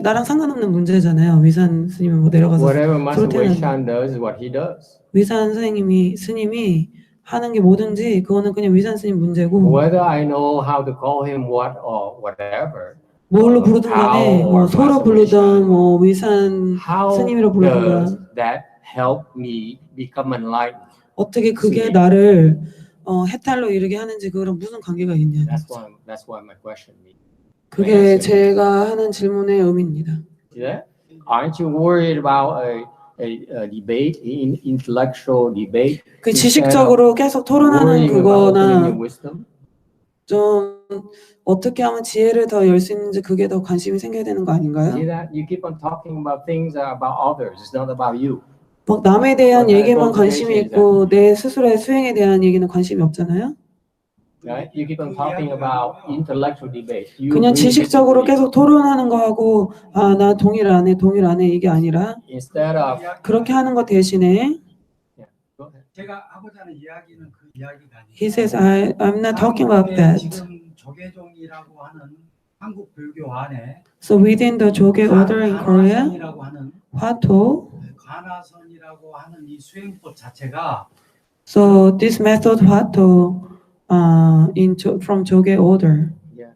나랑 상관없는 문제잖아요. 위산 스님이 뭐 내려가서 Whatever Master 그렇다면- Wei Shan does is what he does. 위산 스님이 하는 게 뭐든지 그거는 그냥 위산 스님 문제고 Whether I know how to call him what or whatever, 뭘로 부르든 간에 뭐 소로 부르든 뭐 위산 how 스님이라 does 부르든가 that help me become enlightened? 어떻게 그게 스님. 나를 해탈로 이르게 하는지 그거랑 무슨 관계가 있냐. That's why my question means. 그게 제가 하는 질문의 의미입니다. See that? Aren't you worried about a debate, intellectual debate? 그 지식적으로 계속 토론하는 Worrying about opening 그거나 your wisdom? 좀 어떻게 하면 지혜를 더 열 수 있는지 그게 더 관심이 생겨야 되는 거 아닌가요? See that? You keep on talking about things that are about others. It's not about you. 막 남에 대한 But 얘기만 the 관심이 qualification 있고 내 스스로의 수행에 대한 얘기는 관심이 없잖아요. Right? You keep on talking about intellectual debate. You 그냥 agree, 지식적으로 disagree. 계속 토론하는 거 하고 나 동의를 안 해 이게 아니라 Instead of 그렇게 하는 거 대신에 go ahead. 제가 하고자 하는 이야기는 그 이야기가 아니고 he says I'm not talking about 한국의 that. 지금 조계종이라고 하는 한국 불교 안에 So within the Joge order in Korea, 관화선이라고 하는 Hwato, 관화선이라고 하는 이 수행법 자체가 so this method Hwato from Joge order. Yeah.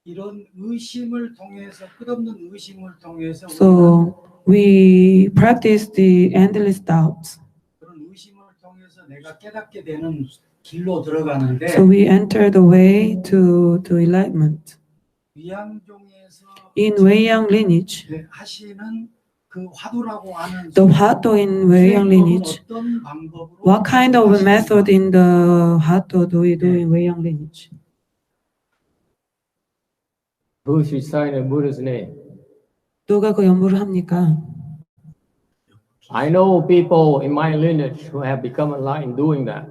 이런 의심을 통해서 끝없는 의심을 통해서 So we practice the endless doubts. 그런 의심을 통해서 내가 깨닫게 되는 길로 들어가는데 So we enter the way to enlightenment. 위양종에서 In Weiyang lineage, 하시는 그 화두라고 하는 the Hwato in Weiyang lineage, 어떤 방법으로 what kind of 하시는가? method in the Hwato do we do in Weiyang lineage? Who should sign the Buddha's name? 누가 그 연부를 합니까? I know people in my lineage who have become enlightened doing that.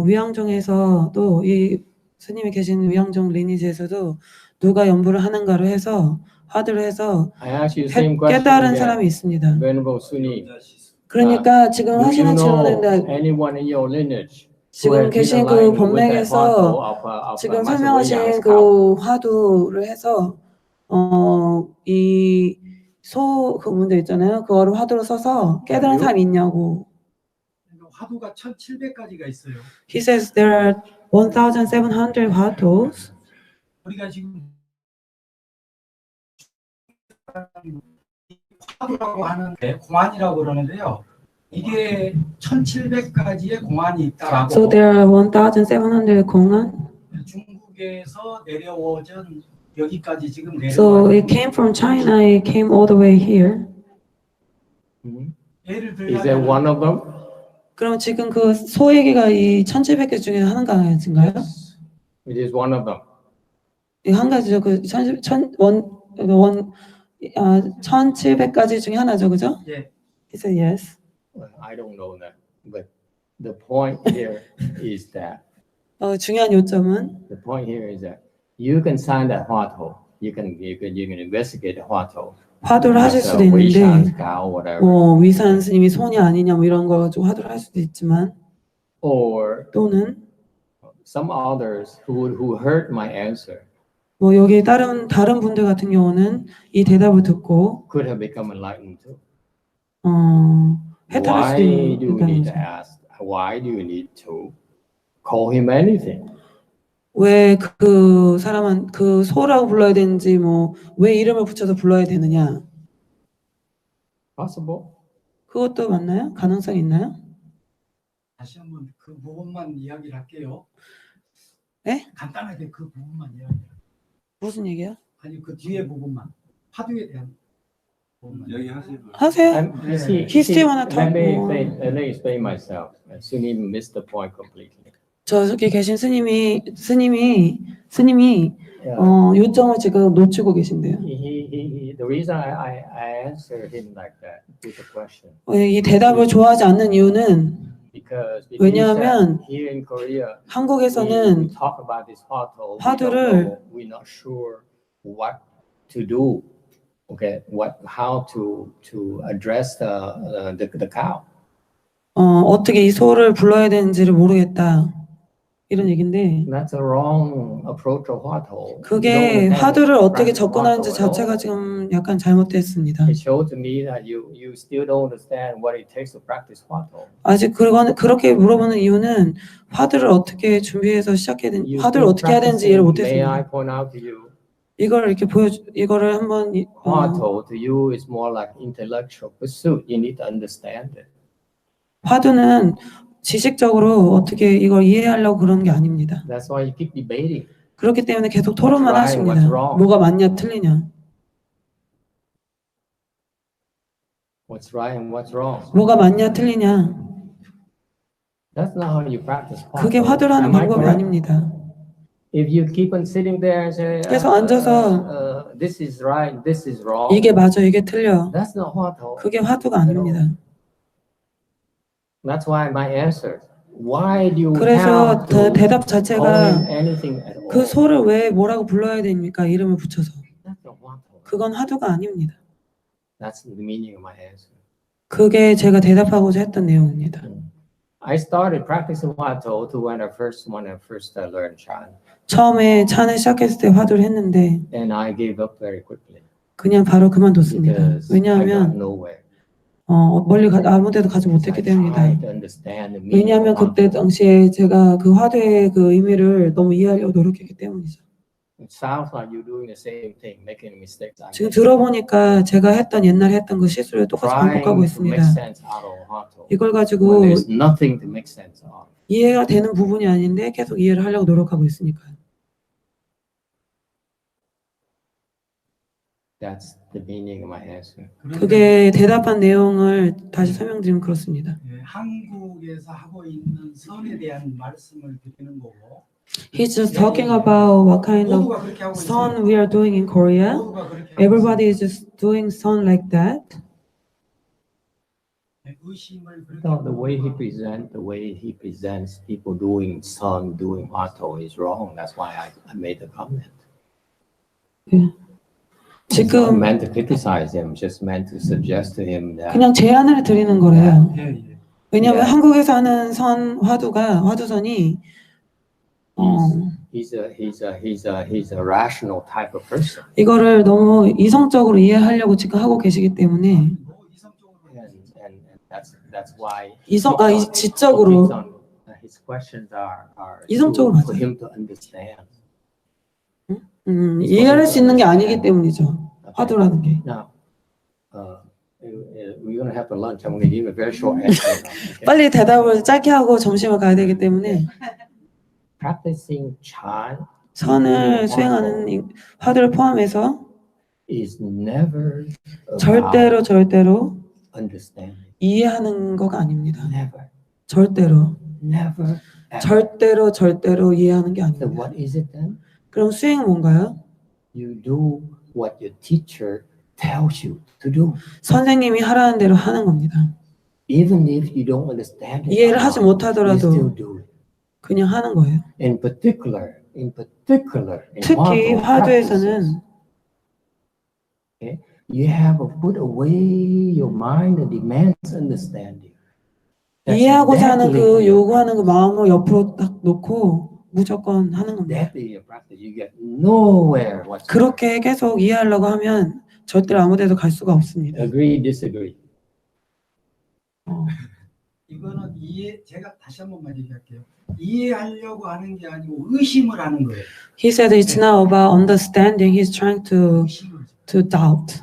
위양종에서 또 이 스님이 계신 위양종 리니지에서도 누가 연부를 하는가를 해서 화두를 해서 I ask you the same question 깨달은 again. 사람이 있습니다. Venerable Suni, 그러니까 지금 do you 하시는 know 질문인데 anyone in your lineage who 지금 has been 계신 그 enlightened with that 법맥에서 Hwato of 지금 Master 설명하신 Weiyang's 그 cow? 화두를 해서 이 그 문제 있잖아요. 그거를 화두로 써서 깨달은 사람이 있냐고. 화두가 1700가지가 있어요. He says there are 1,700 화두s. 우리가 지금 화두라고 하는데 공안이라고 그러는데요. 이게 1700가지의 공안이 있다라고. So there are 1,700 공안. 중국에서 내려오전 여기까지 지금 So 내려와. it came from China. It came all the way here. Mhm. 예를 Is that 들면 one of them? 그럼 지금 그 소얘기가 이 1,700개 중에 한 가지인가요? It is one of them. 이 한 가지죠. 그 1,700가지 중에 하나죠, 그죠? 예. He said yes. Well, I don't know that, but the point here is that 중요한 요점은 the point here is that you can sign that 화토, you can investigate the 화토. 화두를 하실 as a 수도 있는데 위산가 or whatever, 뭐 위산 스님이 손이 아니냐 뭐 이런 거 가지고 화두를 할 수도 있지만 or 또는 some others who heard my answer 뭐 여기 다른 분들 같은 경우는 이 대답을 듣고 could have become enlightened too. 해탈할 수도 Why 있는 do you need to 입장이죠. ask? Why do you need to call him anything? 왜 그 사람은 그 소라고 불러야 되는지 뭐 왜 이름을 붙여서 불러야 되느냐? Possible. 그것도 맞나요? 가능성이 있나요? 다시 한번 그 부분만 이야기를 할게요. 네? 간단하게 그 부분만 이야기. 무슨 얘기야? 아니 그 뒤에 부분만. 화두에 대한 부분만. 얘기하세요. 하세요. He still wanna talk let more. me explain myself. Sunim missed the point completely. 저기 계신 스님이 요점을 지금 놓치고 계신데요. The reason I answered him like that with a question 이 대답을 좋아하지 않는 이유는 because 왜냐하면 here in Korea we 한국에서는 talk about this 화토. 화두를 We're not sure what to do. Okay, how to address the cow. 어떻게 이 소를 불러야 되는지를 모르겠다. 이런 얘긴데 That's a wrong approach of 화토. 그게 화두를 어떻게 접근하는지 자체가 지금 약간 잘못됐습니다. It shows to me that you still don't understand what it takes to practice 화토. 아직 그렇게 물어보는 이유는 화두를 어떻게 준비해서 시작해야 되는지, 화두를 어떻게 해야 되는지 이해를 May I 못했습니다. point out to you, 이거를 한번 화토 to you is more like intellectual pursuit. You need to understand it. 화두는 지식적으로 어떻게 이걸 이해하려고 그러는 게 아닙니다. That's why you keep debating. 그렇기 때문에 계속 토론만 What's right, 하십니다. what's wrong? 뭐가 맞냐 틀리냐. What's right and what's wrong. 뭐가 맞냐 틀리냐. That's not how you practice 화토. 그게 화두를 하는 Am I 방법이 correct? 아닙니다. If you keep on sitting there and say, 계속 앉아서 this is right, this is wrong. 이게 맞아, 이게 틀려. That's not 화토. 그게 화두가 아닙니다. That's why my answer. Why do you 그래서 have to 대답 call 자체가 him anything at all? 그 소를 왜 뭐라고 불러야 됩니까? 이름을 붙여서. That's not 화토. 그건 화두가 아닙니다. That's the meaning of my answer. 그게 제가 대답하고자 했던 내용입니다. I started practicing 화토 to when I first learned Chan, 처음에 찬을 시작했을 때 화두를 했는데 and I gave up very quickly 그냥 바로 그만뒀습니다. because I got 왜냐하면 nowhere. 멀리 아무 데도 가지 못했기 I 때문이다. tried to understand the meaning 왜냐하면 of 그때 화토. 당시에 제가 그 화두의 그 의미를 너무 이해하려고 노력했기 때문이죠. It sounds like you're doing the same thing, making mistakes. I 지금 made. 들어보니까 제가 옛날에 했던 그 실수를 똑같이 Trying 반복하고 to 있습니다. make sense out of 화토 이걸 when 가지고 there's nothing to make sense of. 이해가 되는 부분이 아닌데 계속 이해를 하려고 노력하고 있으니까요. That's the meaning of my answer. 그게 대답한 내용을 다시 설명드리면 그렇습니다. 예, 한국에서 하고 있는 선에 대한 말씀을 드리는 거고. He's just talking about what kind of 모두가 그렇게 하고 sun 있어요. we are doing in Korea. 모두가 그렇게 하고 Everybody is just doing sun like that. 있어요. 의심을 그렇게 No, the way 하고 he presents people doing sun, doing 화토 is wrong. That's why I made the comment. It's not 지금 meant to criticize him, just meant to suggest to him that 그냥 제안을 드리는 거래요. 예, 예. 왜냐하면 네. 한국에서 하는 화두선이 he's a rational type of person. 이거를 너무 이성적으로 이해하려고 지금 하고 계시기 때문에 뭐 이성적으로 And that's why 지적으로 his questions are 이성적으로 for him to understand. 이해할 수 있는 게 아니기 때문이죠. 화두라는 게. Now, we're going to have a lunch. I'm going to give a very short answer. now, okay? 빨리 대답을 짧게 하고 점심을 가야 되기 때문에 Practicing chant 선을 수행하는 이 화두를 포함해서 is never 절대로 about understanding. 이해하는 거가 아닙니다. Never, 절대로 never, ever. 절대로 이해하는 게 So 아닙니다. what is it then? 그럼 수행은 뭔가요? You do what your teacher tells you to do, 선생님이 하라는 대로 하는 겁니다. even if you don't understand it. 이해를 하지 you 못하더라도 still do it. 그냥 하는 거예요. In particular, in 특히 Wado 화두에서는 practices, you have to put away your mind that demands understanding. That's 이해하고자 하는 exactly 그 your 요구하는 그 마음을 옆으로 딱 놓고 무조건 하는 겁니다. That is your practice. You get nowhere whatsoever. 그렇게 계속 이해하려고 하면 절대로 아무 데도 갈 수가 없습니다. Agree, disagree. 이거는 제가 다시 한 번만 얘기할게요. 이해하려고 하는 게 아니고 의심을 하는 거예요. He said it's not about understanding. He's trying 의심을. to doubt.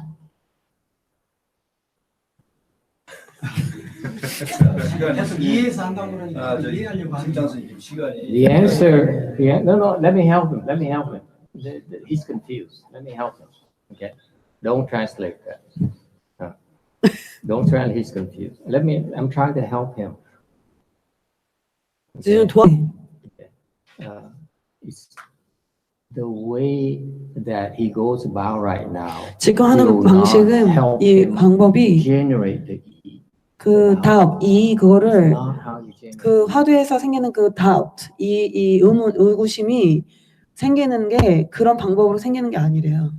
계속 이해해서 한다고 그러니까 이해하려고 하는 팀장 거. 선생님 시간이 The answer, no, let me help him. He's confused. Let me help him. Okay, don't translate that. Don't translate. He's confused. I'm trying to help him. 지금 It's the way that he goes about right now. 지금 하는 will not 방식은 help 이 him 방법이 generate the E. 그 doubt 그거를 Not how you generate. 그 화두에서 생기는 그 doubt 이 의구심이 생기는 게 그런 방법으로 생기는 게 아니래요.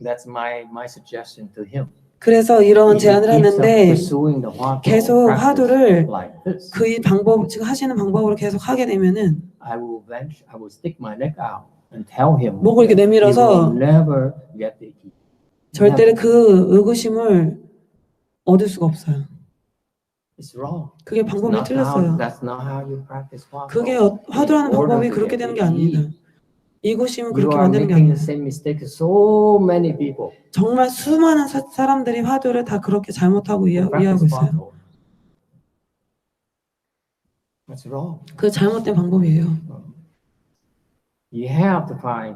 That's my suggestion to him. 그래서 이런 If he 제안을 keeps on 하는데 pursuing the Wado 계속 practice 화두를 like this, 그 방법 지금 하시는 방법으로 계속 하게 되면은 I will stick my neck out and tell him 목을 이렇게 he 내밀어서 will never get the key. 절대로 그 의구심을 얻을 수가 없어요. It's wrong. 그게 It's 방법이 not 틀렸어요. that's not how you practice Wado. 그게 화두라는 In order 방법이 to 그렇게 get 되는 the 게 아닙니다. key, 의구심은 you 그렇게 are 만드는 게 making 아닙니다. the same mistake as so many people. 정말 수많은 사람들이 화두를 다 그렇게 잘못하고 이해하고 Practice 있어요. Wado. That's wrong. 그 잘못된 방법이에요. You have to find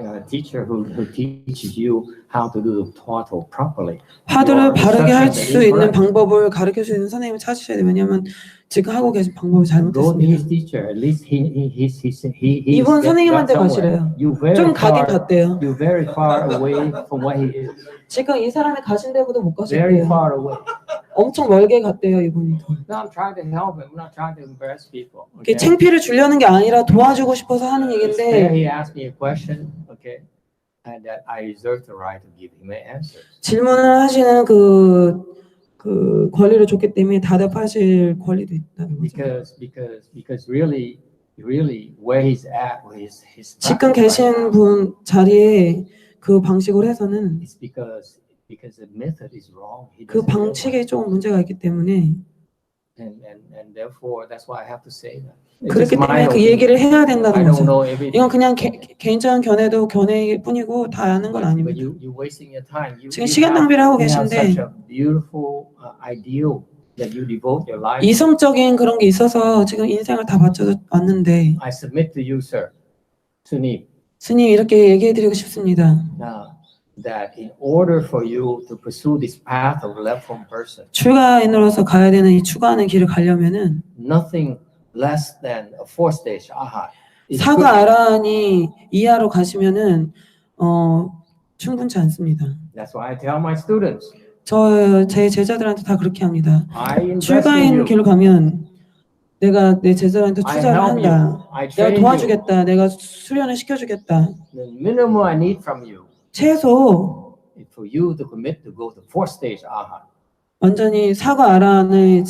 a teacher who teaches you how to do the Wado properly. 화두를 바르게 할 수 instructions are 있는 incorrect. 방법을 가르쳐 주는 선생님을 찾으셔야 돼요. 왜냐하면 지금 하고 계신 방법이 Go to his 잘못됐습니다. teacher. At least he's 이분 선생님한테 got 가시래요. somewhere. 좀 가긴 갔대요. You're very far away from what he is. 지금 이 사람이 가신 데보다 못 Very 가셨대요. far away. 엄청 멀게 갔대요, 이분이. No, I'm trying to help him. I'm not trying to embarrass people. 이게 Okay? 창피를 주려는 게 아니라 도와주고 싶어서 하는 There 얘기인데 he asked me a question, okay, and that I reserve the right to give him an answer. 질문을 하시는 그 권리를 줬기 때문에 답하실 권리도 있다는 거죠. Because really where he's at, where his 지금 practice right 계신 now, 분 자리에 그 방식으로 해서는 it's because the method is wrong. He 그 doesn't know 방식에 조금 문제가 있기 때문에 and therefore that's why I have to say that. It's 그렇기 just my 때문에 그 opinion. 얘기를 해야 I 된다는 don't 거죠. know everything. 이건 그냥 개인적인 견해일 뿐이고 다 아는 건 But 아닙니다. you're wasting your time. 지금 시간 낭비를 하고 you have 계신데 such a beautiful ideal that you devote your life. 이성적인 그런 게 있어서 지금 인생을 다 바쳐 왔는데 I submit to you, sir, 스님, 스님 이렇게 얘기해 드리고 싶습니다. that in order for you to pursue this path of left from person, 출가인으로서 가야 되는 이 추구하는 길을 가려면은 nothing less than a 4-stage ahat. is 사가 good. 아라니 이하로 가시면은 충분치 않습니다. That's why I tell my students, 제 제자들한테 다 그렇게 합니다. I invest in 출가인 you. 길로 가면 내가 내 제자들한테 I 투자를 help 한다. you. I 내가 train you. 도와주겠다. 내가 수련을 시켜주겠다. The minimum I need from you 최소 is for you to commit to go to 4-stage ahat. 완전히 사가 아란을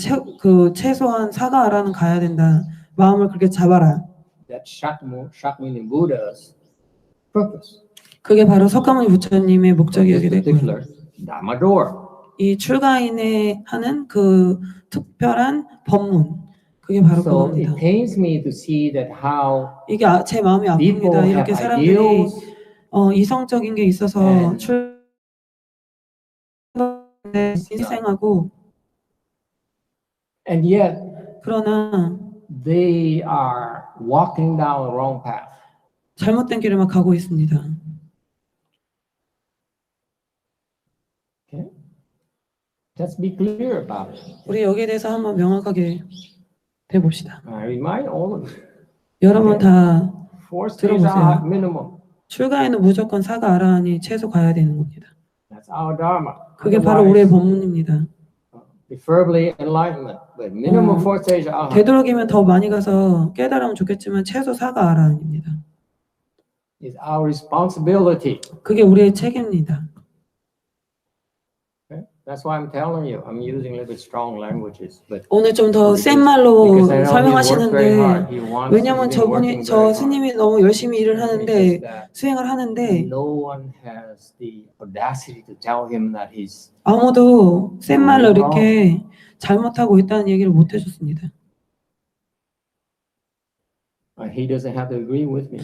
최소한 사가 아란은 가야 된다. 마음을 그렇게 잡아라. That Shakyamuni Buddha's purpose. 그게 바로 석가모니 부처님의 This 목적이기도 했고요. particular Dharma door. 이 출가인의 하는 그 특별한 법문, 그게 바로 So 그겁니다. it pains me to see that how 이게 제 마음이 people 아픕니다. have 이렇게 사람들이 ideals 이성적인 게 있어서 and 희생하고 And yet 그러나 they are walking down the wrong path. 잘못된 길을 막 가고 있습니다. Okay? Let's be clear about it. 우리 여기에 대해서 한번 명확하게 돼봅시다. I remind all of you. 여러분 다 Forced 들어보세요. visa minimum. 출가에는 무조건 사가 아라한이 최소 가야 되는 겁니다. That's our dharma. 그게 바로 우리의 Otherwise, 법문입니다. preferably enlightenment, but minimum 어, forced visa arhat. 되도록이면 더 많이 가서 깨달으면 좋겠지만 최소 사가 아라한입니다. Is our responsibility. 그게 우리의 책임입니다. Okay? That's why I'm telling you. I'm using a little bit strong languages, but 오늘 좀 더 센 말로 because I know he worked very 설명하시는데 hard. He wants. 왜냐면 he's been working 저 very hard. 스님이 너무 열심히 일을 It's 하는데 just that 수행을 하는데 no one has the audacity to tell him that he's 아무도 센 말로 이렇게 잘못하고 있다는 얘기를 못 해줬습니다. he doesn't have to agree with me.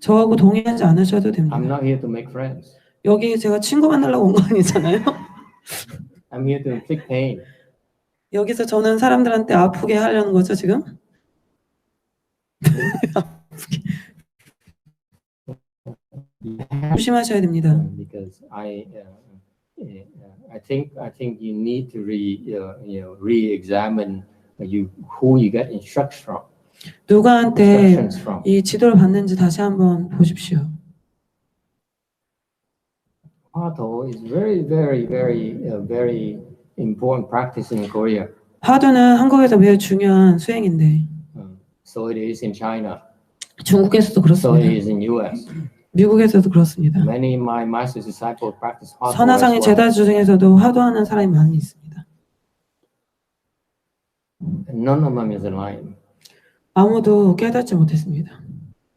저하고 동의하지 않으셔도 I'm 됩니다. not here to make friends. 여기 제가 친구 만나려고 온 거 아니잖아요. I'm here to inflict pain. 여기서 저는 사람들한테 아프게 하려는 거죠 지금? 조심하셔야 됩니다. Because I think you need to re-examine who you get instructions from. 누구한테 이 지도를 받는지 다시 한번 보십시오. Hwato is very important practice in Korea. 화두는 한국에서 매우 중요한 수행인데 So it is in China. 중국에서도 So it 그렇습니다. is in U.S. 미국에서도 그렇습니다. Many of my master's disciples practice Hwato as 선화상의 well. 제자주 중에서도 화두하는 사람이 많이 있습니다. And none of them is enlightened. 아무도 깨닫지 못했습니다.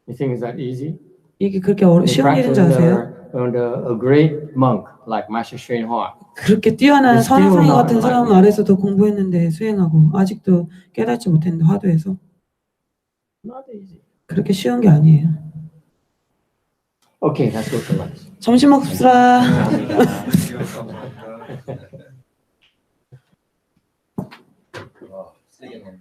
You think it's that easy? 이게 그렇게 They 쉬운 practice 일인 줄 아세요? under a great monk like Master Hsuan Hua. 그렇게 뛰어난 It's still 선화상의 not 같은 사람 enlightened. 아래서도 공부했는데 수행하고 아직도 깨닫지 못했는데 화두에서 Not easy. 그렇게 쉬운 게 아니에요. Okay, let's go to lunch. 점심 먹읍시다. 세게 넣는